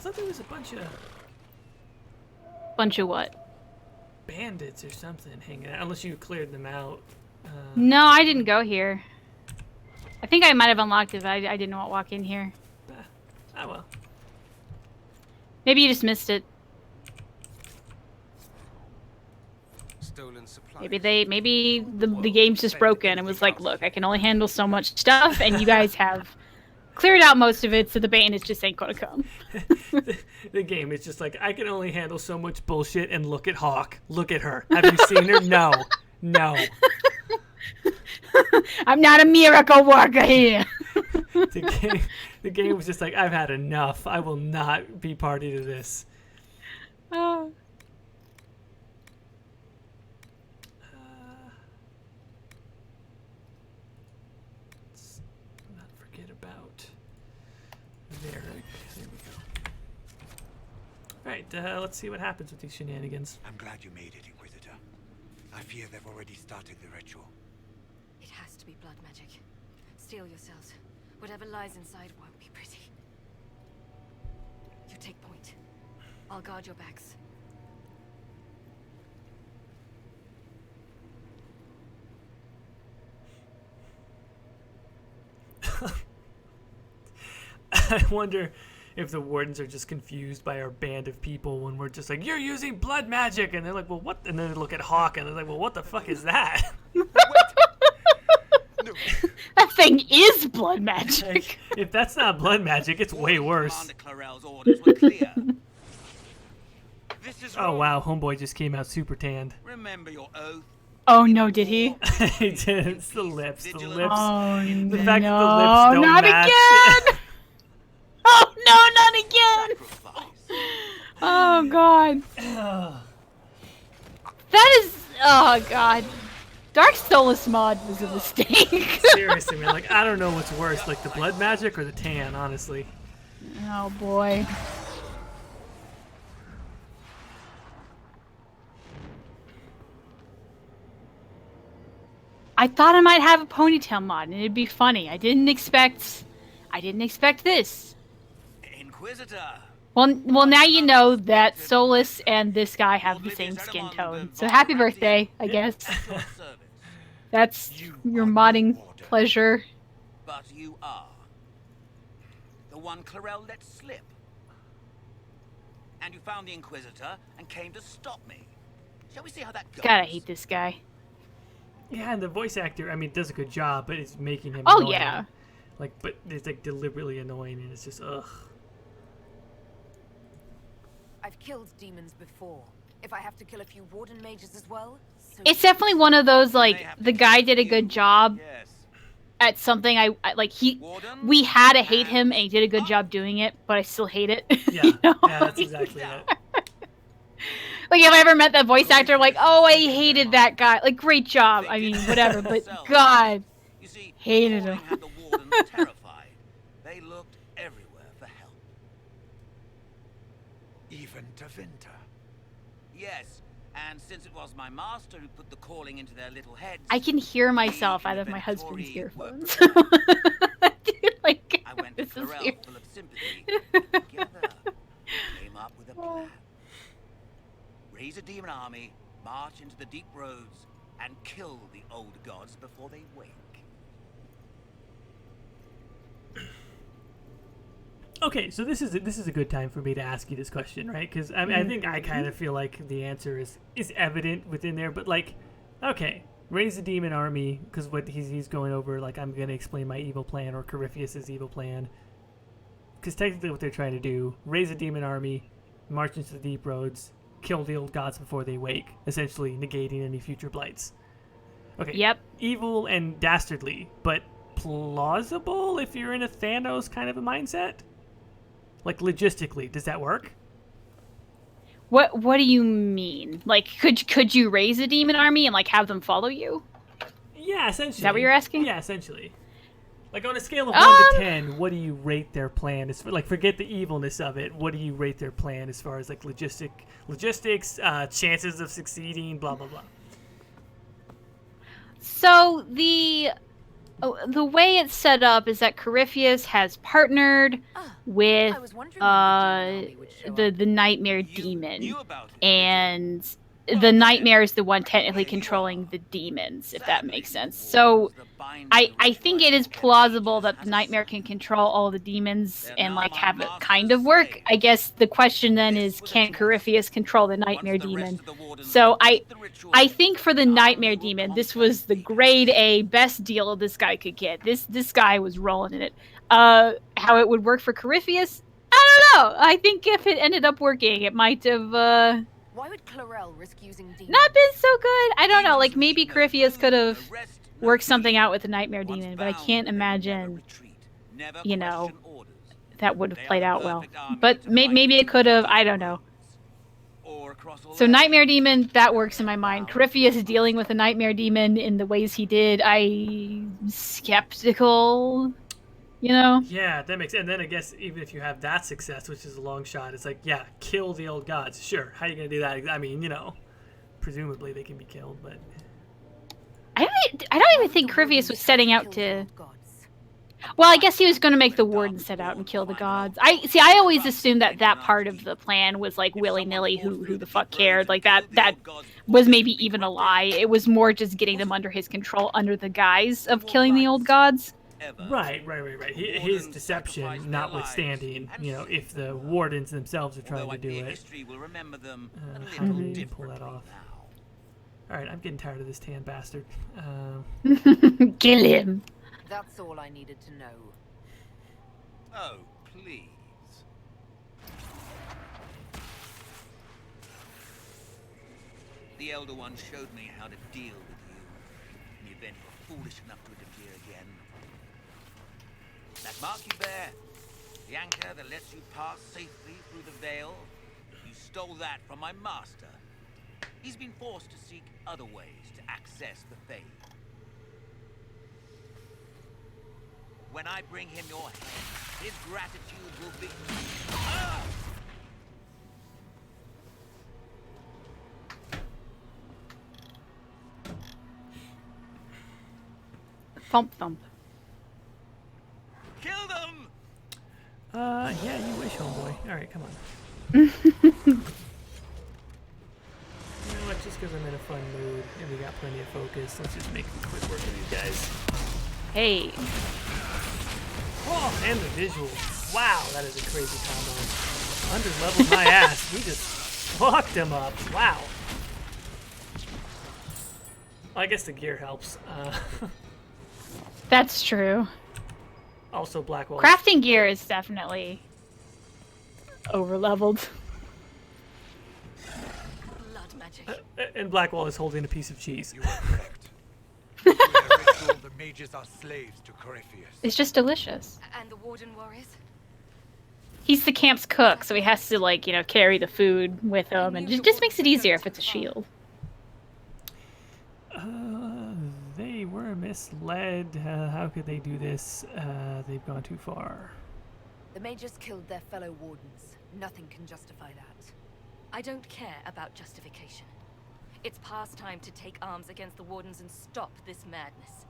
thought there was a bunch of Bunch of what? bandits or something hanging out. Unless you cleared them out. No, I didn't go here. I think I might have unlocked it, but I didn't walk in here. Oh well. Maybe you just missed it. Stolen supplies. Maybe the game's just broken and was like, look, I can only handle so much stuff, and you guys have cleared out most of it, so the bandits just ain't gonna come. The game is just like, I can only handle so much bullshit, and look at Hawk. Look at her. Have you seen her? No. No. I'm not a miracle worker here. The game was just like, I've had enough. I will not be party to this. Oh. Let's not forget about there. There we go. All right, let's see what happens with these shenanigans. I'm glad you made it, Inquisitor. I fear they've already started the ritual. It has to be blood magic. Steel yourselves. Whatever lies inside won't be pretty. You take point. I'll guard your backs. I wonder if the wardens are just confused by our band of people when we're just like, you're using blood magic, and they're like, well, what? And then they look at Hawk and they're like, well, what the fuck is that? That thing is blood magic. Like, if that's not blood magic, it's way worse. Commander Clarel's orders were clear. This is Oh wrong. wow, homeboy just came out super tanned. Remember your oath. Oh no, did he? He did. It's the lips. The lips. Oh The fact no, that the lips don't not match. again! Oh no, not again! Sacrifice. Oh god. That is. Oh god. Dark Soulless mod was a mistake. Seriously, man. Like, I don't know what's worse, like the blood magic or the tan, honestly. Oh boy. I thought I might have a ponytail mod and it'd be funny. I didn't expect this. Inquisitor. Well, now you know that Solus and this guy have the same skin tone. So happy birthday, I guess. At your service. That's your modding pleasure. But you are the one Clarel let slip. And you found the Inquisitor and came to stop me. Shall we see how that goes? God, I hate this guy. Yeah, and the voice actor, I mean, does a good job, but it's making him Oh annoying. yeah. Like, but it's like deliberately annoying, and it's just ugh. I've killed demons before. If I have to kill a few warden mages as well, so It's definitely one of those like the guy did a good job Yes. at something. I like he. Warden? We had to hate him, and he did a good job doing it, but I still hate it. Yeah, You know? yeah, that's exactly it. Like if I ever met that voice actor, like, oh, I hated that guy. Like, great job. I mean, whatever. But God, You see, hated Calling him. had the wardens terrified. They looked everywhere for help. Even to Vinter. Yes, and since it was my master who put the calling into their little heads, I can hear myself he out of my husband's inventory earphones. worked. Dude, like, I went to this is Clarel weird. full of sympathy. Together, came up with a plan. Raise a demon army, march into the deep roads, and kill the old gods before they wake. Okay, so this is a good time for me to ask you this question, right? Because I think I kind of feel like the answer is evident within there, but like, okay, raise a demon army, because what he's going over, like, I'm gonna explain my evil plan or Corypheus's evil plan, because technically what they're trying to do, raise a demon army, march into the deep roads, kill the old gods before they wake, essentially negating any future blights. Okay. Yep. Evil and dastardly, but plausible if you're in a Thanos kind of a mindset. Like, logistically, does that work? What do you mean? Like, could you raise a demon army and like have them follow you? Yeah, essentially. Is that what you're asking? Yeah, essentially. Like, on a scale of 1 to 10, what do you rate their plan? Like, forget the evilness of it. What do you rate their plan as far as, like, logistics, chances of succeeding, blah, blah, blah? So the Oh, the way it's set up is that Corypheus has partnered with I was wondering when the demon army would show up. the Nightmare You Demon, knew about it, did you? and Well, the then, Nightmare is the one technically there you controlling are. the demons, if that Sadly, makes the sense. wardens, So the binding I ritual think I it is kept plausible ages that the has a Nightmare son. can control all the demons They're and now like my have it master's kind of work. slave. I guess the question then This is, was a can test. Corypheus control the Once Nightmare the rest Demon? of the wardens So complete the ritual, I think for the the Nightmare army will Demon, this conquer was the Vegas. grade A best deal this guy could get. This guy was rolling in it. How it would work for Corypheus, I don't know. I think if it ended up working, it might have Why would Clarel risk using demons? not been so good. I don't know. Demons Like maybe need no Corypheus food, could no have rest, no worked something sleep. out with the Nightmare Once Demon, but I bound, can't they will never imagine retreat, never you know, question orders. that would They have are played the out well. perfect army But to fight maybe it through could have. the I deep don't know. roads, or across all So their Nightmare lands. Demon, that works in my mind. Corypheus dealing with a Nightmare Demon in the ways he did, I'm skeptical. You know? Yeah, that makes. And then I guess even if you have that success, which is a long shot, it's like, yeah, kill the old gods. Sure, how are you gonna do that? I mean, presumably they can be killed, but I don't even think Corypheus was setting out to. Well, I guess he was going to make the warden set out and kill the gods. I always assumed that part of the plan was like willy nilly. Who the fuck cared? Like that was maybe even a lie. It was more just getting them under his control under the guise of killing the old gods. right. His deception notwithstanding, if the wardens themselves are trying to do it, History will remember them a how little do they pull differently that off? now. All right, I'm getting tired of this tan bastard. Kill him. That's all I needed to know. Oh, please. The Elder One showed me how to deal with you in the event you were foolish enough to interfere again. That mark you bear, the anchor that lets you pass safely through the veil, you stole that from my master. He's been forced to seek other ways to access the faith. When I bring him your head, his gratitude will be... Ah! Thump thump. Kill them! Yeah, you wish, homeboy. All right, come on. You know what? Just because I'm in a fun mood and we got plenty of focus, let's just make quick work of these guys. Hey. Oh, and the visuals. Wow, that is a crazy combo. Under-leveled my ass. We just fucked him up. Wow. Well, I guess the gear helps. That's true. Also, Blackwall. Crafting gear is definitely over-leveled. Blood magic. And Blackwall is holding a piece of cheese. You are correct. Through their ritual, the mages are slaves to Corypheus. It's just delicious. And the warden warriors? He's the camp's cook, so he has to, like, carry the food with him, and it just makes it easier if it's a shield. They were misled. How could they do this? They've gone too far. The mages killed their fellow wardens. Nothing can justify that. I don't care about justification. It's past time to take arms against the wardens and stop this madness.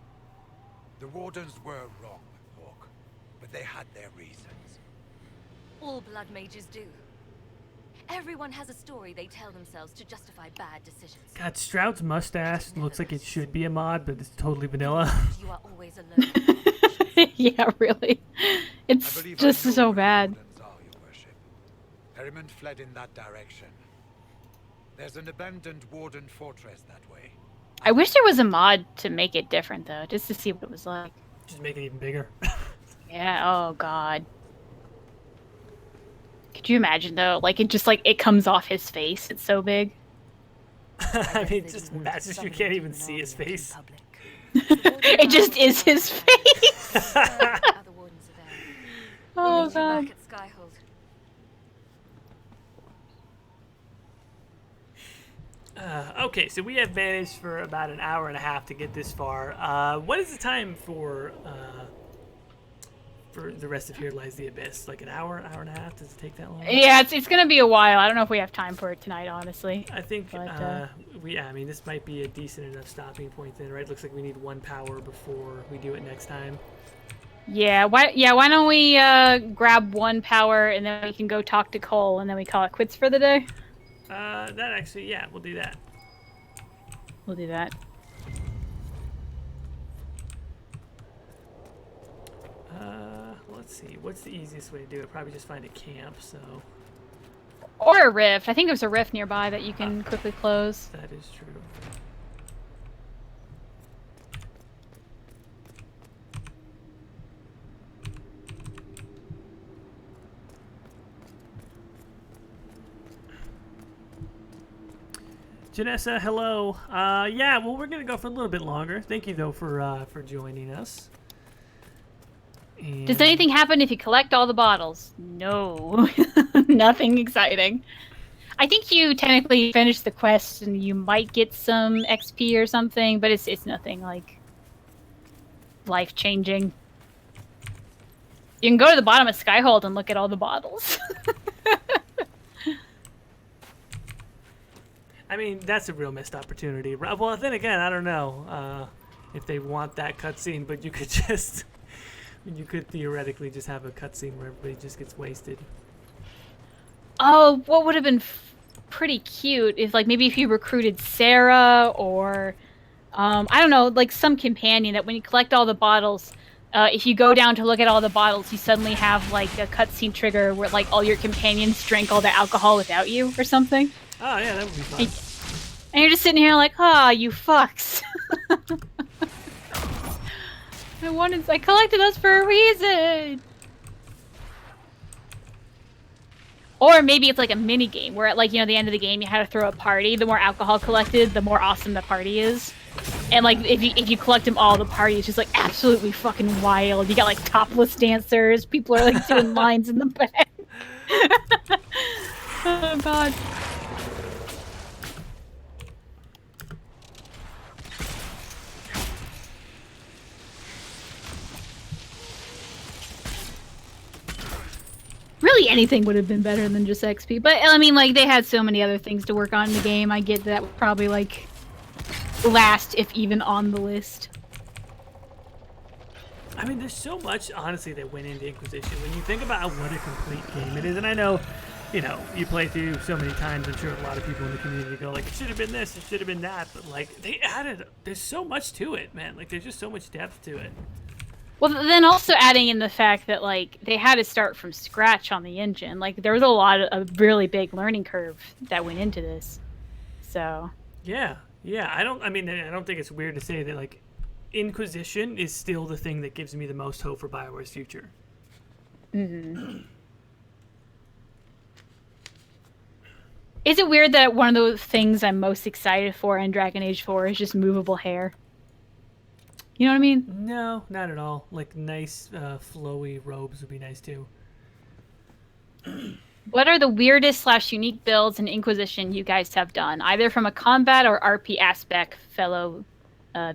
The wardens were wrong, Hawk, but they had their reasons. All blood mages do. Everyone has a story they tell themselves to justify bad decisions. God, Stroud's mustache looks like it should be a mod, but it's totally vanilla. You are always alone. Yeah, really. I It's believe just I know so where the bad. wardens are, Your Worship. Perrimon fled in that direction. There's an abandoned warden fortress that way. I wish there was a mod to make it different, though, just to see what it was like. Just make it even bigger. Yeah, oh god. Could you imagine, though? Like, it comes off his face. It's so big. I mean, just imagine you can't even see his face. It just is his face. Other wardens are there. Oh Meet you god. back at Skyhold. Okay, so we have managed for about an hour and a half to get this far. What is the time for for the rest of Here Lies the Abyss? Like an hour, hour and a half? Does it take that long? Yeah, it's gonna be a while. I don't know if we have time for it tonight, honestly. I think But, I mean, this might be a decent enough stopping point then, right? Looks like we need 1 power before we do it next time. Yeah, why don't we grab 1 power and then we can go talk to Cole and then we call it quits for the day? That actually, yeah, we'll do that. We'll do that. Let's see. What's the easiest way to do it? Probably just find a camp, so... Or a rift. I think there's a rift nearby that you can quickly close. That is true. Janessa, hello. Yeah, well, we're gonna go for a little bit longer. Thank you, though, for joining us. And Does anything happen if you collect all the bottles? No. Nothing exciting. I think you technically finish the quest and you might get some XP or something, but it's nothing like life-changing. You can go to the bottom of Skyhold and look at all the bottles. I mean, that's a real missed opportunity. Well, then again, I don't know if they want that cutscene, but you could just... You could theoretically just have a cutscene where everybody just gets wasted. Oh, what would have been pretty cute is like maybe if you recruited Sarah or I don't know, like some companion that when you collect all the bottles, if you go down to look at all the bottles, you suddenly have like a cutscene trigger where like all your companions drank all the alcohol without you or something. Oh yeah, that would be fun. And you're just sitting here like, ah, you fucks. I collected us for a reason. Or maybe it's like a mini game where at like, the end of the game you had to throw a party. The more alcohol collected, the more awesome the party is. And like if you collect them all, the party is just like absolutely fucking wild. You got like topless dancers, people are like doing lines in the back. Oh god. Really, anything would have been better than just XP. But, I mean, like, they had so many other things to work on in the game. I get that would probably, like, last, if even on the list. I mean, there's so much, honestly, that went into Inquisition. When you think about what a complete game it is, and I know, you play through so many times, I'm sure a lot of people in the community go, like, it should have been this, it should have been that. But, like, they added, there's so much to it, man. Like, there's just so much depth to it. Well, then also adding in the fact that, like, they had to start from scratch on the engine. Like, there was a really big learning curve that went into this. So. Yeah. I don't think it's weird to say that, like, Inquisition is still the thing that gives me the most hope for BioWare's future. Mm-hmm. Is it weird that one of the things I'm most excited for in Dragon Age 4 is just movable hair? You know what I mean? No, not at all. Like, nice, flowy robes would be nice, too. What are the weirdest / unique builds in Inquisition you guys have done? Either from a combat or RP aspect, fellow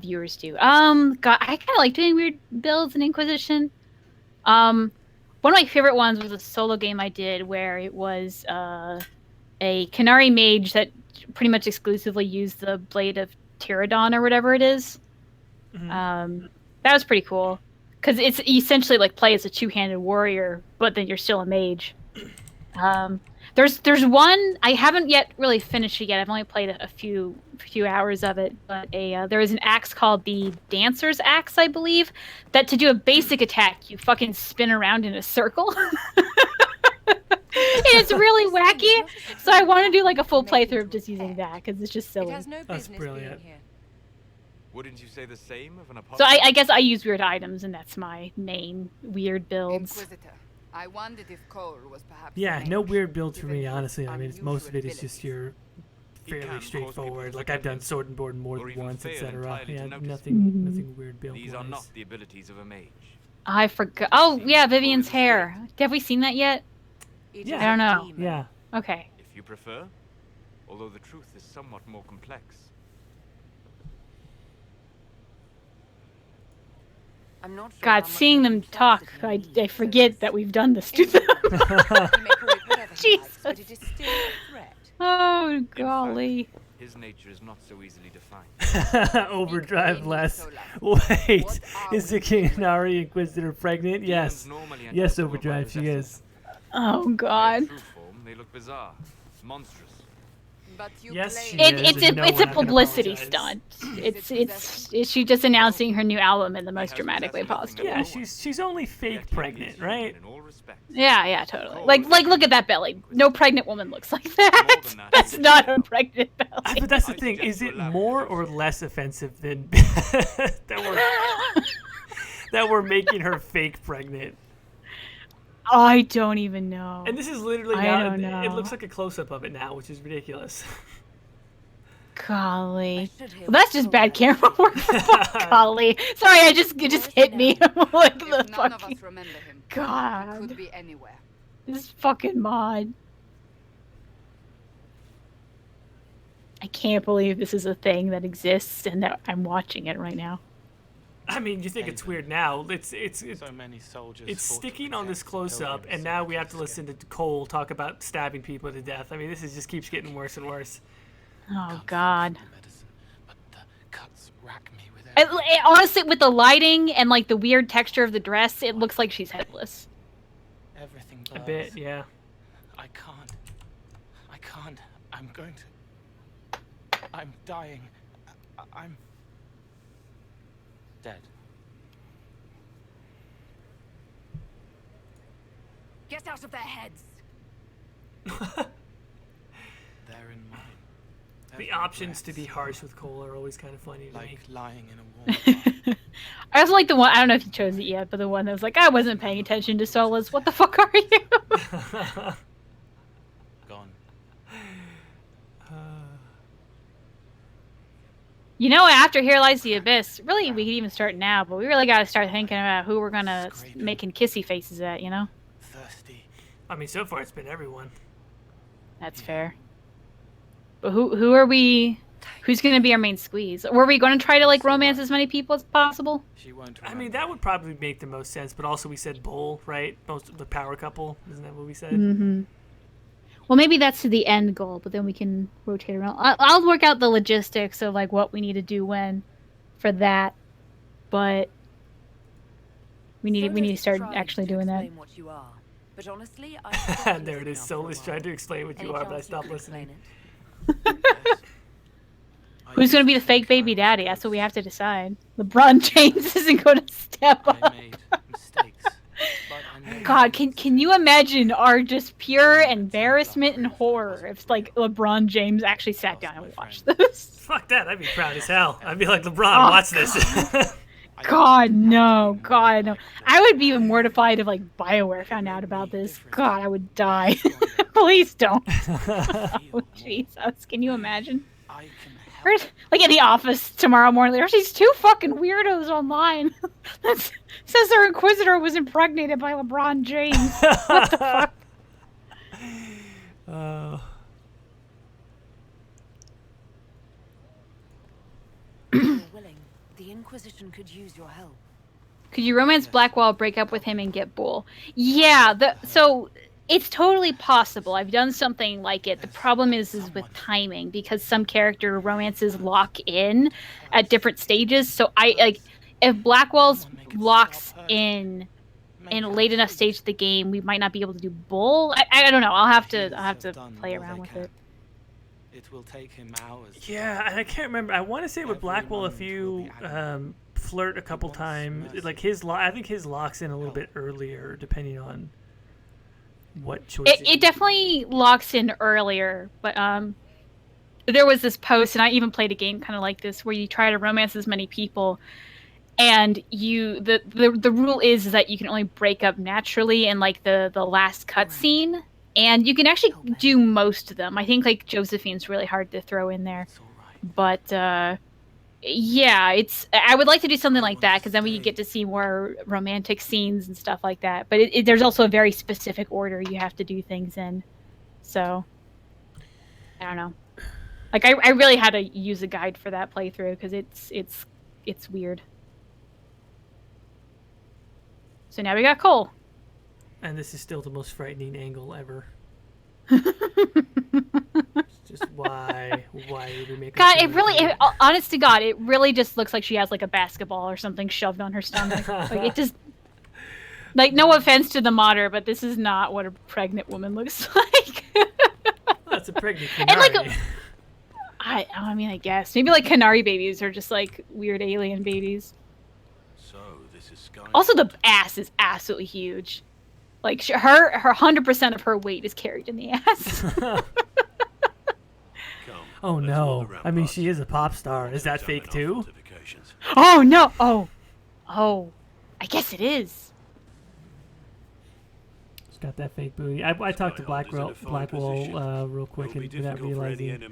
viewers do. God, I kind of like doing weird builds in Inquisition. One of my favorite ones was a solo game I did where it was a Canary mage that pretty much exclusively used the Blade of Tyrannodon or whatever it is. Mm-hmm. That was pretty cool because it's essentially like play as a two-handed warrior, but then you're still a mage. There's one I haven't yet really finished it yet. I've only played a few hours of it, but there is an axe called the Dancer's Axe, I believe, that to do a basic attack you fucking spin around in a circle. It's really wacky, so I want to do like a full playthrough of just using that because it's just silly. That's brilliant. Wouldn't you say the same of an So I guess I use weird items, and that's my main weird builds. Inquisitor. I wondered if Cole was perhaps Yeah, no weird builds for me, honestly. I mean, most of it is just your fairly straightforward. Like, I've done Sword and Board more than once, etc. Yeah, nothing weird build. These are not the abilities of a mage. I forgot. Oh, yeah, Vivian's hair. Have we seen that yet? Yeah. I don't know. Yeah. Okay. If you prefer, although the truth is somewhat more complex. I'm not sure how God, much seeing you them can talk, trust in I me, forget that we've done this to them. He may call it whatever he likes, but Jesus. it is still a threat. Oh, In golly. fact, his nature is not so easily defined. Overdrive less. What Wait, are is the we Kinari Inquisitor pregnant? Yes. Demons normally Yes, enter by Overdrive, she possessing is. them. Oh, In God. their true form, they look bizarre, monstrous. But you Yes, claim she is, It's and no, it's we're a not gonna publicity apologize. stunt. It's she just announcing her new album in the most has dramatic way possessed possible. Yeah, she's only fake Yet he pregnant, appears right? human in all respects. Yeah, totally. Like look at that belly. No pregnant woman looks like that. More than that, That's he not is a pregnant belly. But that's the I thing. suggest Is you it elaborate, more or Joseph. less offensive than that we're making her fake pregnant? I don't even know. And this is literally I now. don't It know. looks like a close up of it now, which is ridiculous. Golly. should hear Well, that's just bad camera work. Golly. Sorry, it just hit me. Like the If none of fucking us remember him, he God. could be anywhere. This fucking mod. I can't believe this is a thing that exists and that I'm watching it right now. I mean, you think it's weird now. It's So many soldiers. it's fought to sticking on this protect close up, pilgrims and now so we they have to could listen to escape. Cole talk about stabbing people to death. I mean, this is just keeps getting worse and worse. Oh, God. The medicine, but the cuts rack me with Honestly, with the lighting and like the weird texture of the dress, it looks like she's headless. everything. A Blurs. bit, yeah. I can't. I can't. I'm going to. I'm dying. I'm dead. Get out of their heads. They're in mine. The Every options to breath be harsh smells with Cole are always kind of funny to me. like lying in a warm. I also like the one, I don't know if you chose it yet, but the one that was like, I wasn't paying attention to Solace. What the fuck are you? Gone. You know, after Here Lies the Abyss, really, we could even start now, but we really got to start thinking about who we're going to making kissy faces at, you know? Thirsty. I mean, so far it's been everyone. That's fair. But who are we... Who's going to be our main squeeze? Were we going to try to, like, romance as many people as possible? She won't. I mean, that would probably make the most sense, but also we said Bull, right? Most of the power couple, isn't that what we said? Mm-hmm. Well, maybe that's to the end goal, but then we can rotate around. I'll work out the logistics of, like, what we need to do when for that, but we need to start actually doing that. What you are. But honestly, I There it is. Solus tried to explain what you are, but I stopped listening. Who's going to be the fake baby daddy? That's what we have to decide. LeBron James isn't going to step I up. made mistakes. But I know God, can you imagine our just pure embarrassment and horror if, like, LeBron James actually sat down and watched this? Fuck that. I'd be proud as hell. I'd be like, LeBron, Oh, watch this. God, no. God, no. I would be even mortified if, like, BioWare found out about this. God, I would die. Please don't. Oh, Jesus. Can you imagine? I can Or, like, in the office tomorrow morning, there's these two fucking weirdos online that says their Inquisitor was impregnated by LeBron James. What the fuck? If you're willing, the Inquisition could use your help. Could you romance Blackwall, break up with him, and get Bull? Yeah, so it's totally possible. I've done something like it. The problem is with timing, because some character romances lock in at different stages. So if Blackwall's locks in a late enough stage of the game, we might not be able to do Bull. I don't know. I'll have to play around with it. It will take him hours. Yeah, and I can't remember. I want to say with Blackwell, if you flirt a couple times, like I think his locks in a little bit earlier, depending on what choice. It definitely locks in earlier, but there was this post, and I even played a game kind of like this, where you try to romance as many people, and the rule is that you can only break up naturally in, like, the last cutscene, and you can actually do most of them. I think, like, Josephine's really hard to throw in there, but yeah, I would like to do something like that, because then we get to see more romantic scenes and stuff like that. But there's also a very specific order you have to do things in, so I don't know. Like, I really had to use a guide for that playthrough, because it's weird. So now we got Cole. And this is still the most frightening angle ever. Just why would we make? God, honest to God, it really just looks like she has like a basketball or something shoved on her stomach. Like it just, like no offense to the modder, but this is not what a pregnant woman looks like. That's a pregnant And canary. like, I mean, I guess maybe like canary babies are just like weird alien babies. So this is Sky. Also, the ass is absolutely huge. Like her 100% of her weight is carried in the ass. Oh no! I mean, she is a pop star. Is that fake too? Oh no! Oh, I guess it is. She's got that fake booty. I talked to Blackwall real quick and without realizing.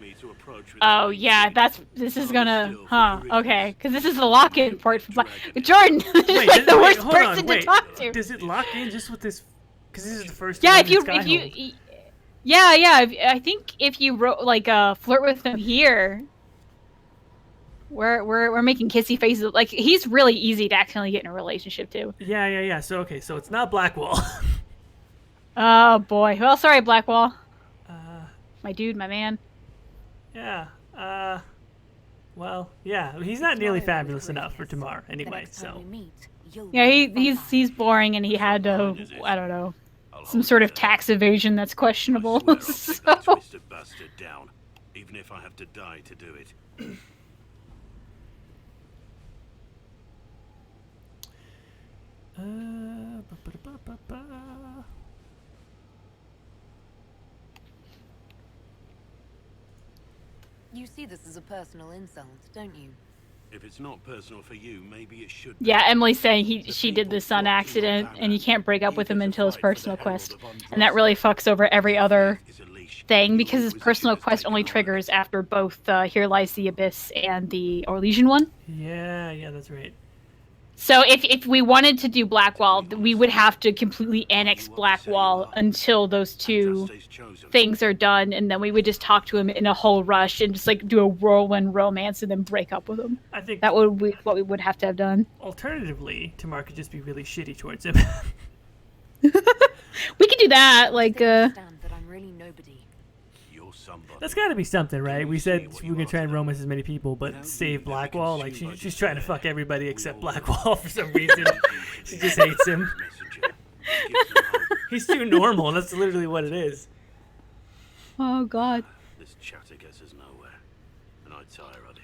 Oh yeah, this is gonna, okay, because this is the lock-in port for Jordan. Wait, like the worst person to talk to. Does it lock in just with this? Because this is the first. Yeah, if you. Yeah. I think if you flirt with him here, we're making kissy faces. Like he's really easy to accidentally get in a relationship to. Yeah. So it's not Blackwall. Oh boy. Well, sorry, Blackwall. My dude, my man. Yeah. Well, yeah. He's not nearly fabulous enough for Tamar, anyway. So. Yeah, he's boring, and he had I don't know, some sort of tax evasion that's questionable. So. That twisted bastard down, even if I have to die to do it. You see this as a personal insult, don't you? If it's not personal for you, maybe it should. Yeah, Emily's saying she did this on accident, and you can't break up with him until his personal quest, and that really fucks over every other thing because his personal quest only triggers after both Here Lies the Abyss and the Orlesian one. Yeah, that's right. So if we wanted to do Blackwall, we would have to completely annex Blackwall until those two things are done, and then we would just talk to him in a whole rush and just like do a whirlwind romance and then break up with him. I think that would be what we would have to have done. Alternatively, Tamar could just be really shitty towards him. We could do that, like. That's got to be something, right? We said we're gonna try and romance as many people, but save Blackwall. Like she's trying to fuck everybody except Blackwall for some reason. She just hates him. He's too normal. That's literally what it is. Oh God. This chatter gets us nowhere, and I tire of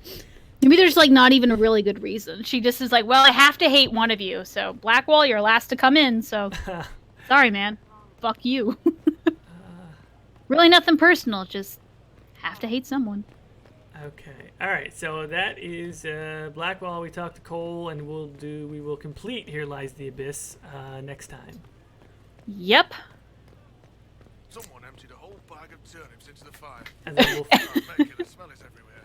it. Maybe there's like not even a really good reason. She just is like, well, I have to hate one of you. So Blackwall, you're last to come in. So sorry, man. Fuck you. Really nothing personal, just have to hate someone. Okay. All right. So that is Blackwall. We talked to Cole, and we will complete Here Lies the Abyss next time. Yep. Someone emptied a whole bag of turnips into the fire. And then we'll the smell is everywhere.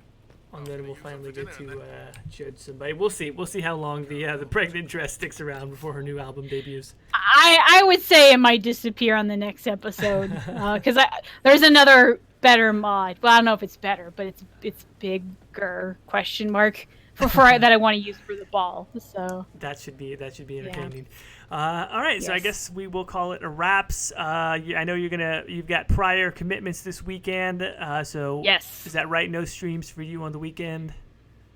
And then we'll finally get to judge somebody. We'll see. We'll see how long the pregnant dress sticks around before her new album debuts. I would say it might disappear on the next episode because there's another better mod. Well, I don't know if it's better, but it's bigger ? That I want to use for the ball. So that should be entertaining. Yeah. All right, yes. So I guess we will call it a wraps. I know you've got prior commitments this weekend. So yes, is that right? No streams for you on the weekend?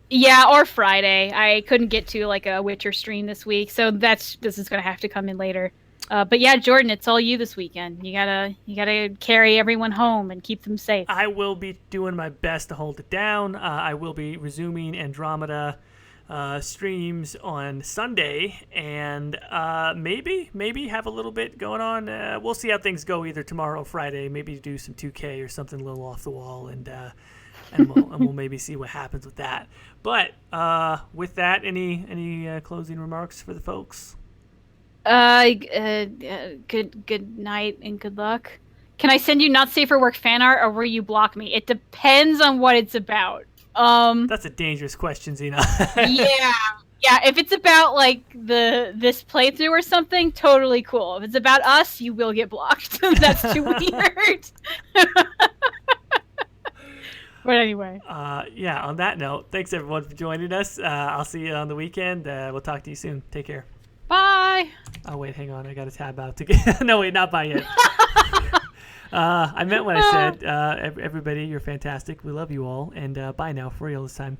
Yeah, or Friday. I couldn't get to like a Witcher stream this week, so this is gonna have to come in later. But yeah, Jordan, it's all you this weekend. You gotta carry everyone home and keep them safe. I will be doing my best to hold it down. I will be resuming Andromeda streams on Sunday, and maybe have a little bit going on. We'll see how things go either tomorrow or Friday. Maybe do some 2K or something a little off the wall, and we'll maybe see what happens with that. But with that, any closing remarks for the folks? Good night and good luck. Can I send you not safe for work fan art, or will you block me? It depends on what it's about. That's a dangerous question, Xena. Yeah. If it's about like this playthrough or something, totally cool. If it's about us, you will get blocked. That's too weird. But anyway. Yeah, on that note, thanks everyone for joining us. I'll see you on the weekend. We'll talk to you soon. Take care. Bye. Oh, wait, hang on. I got a tab out to get. No, wait, not bye yet. I meant what I said. Everybody, you're fantastic. We love you all. And bye now, for real this time.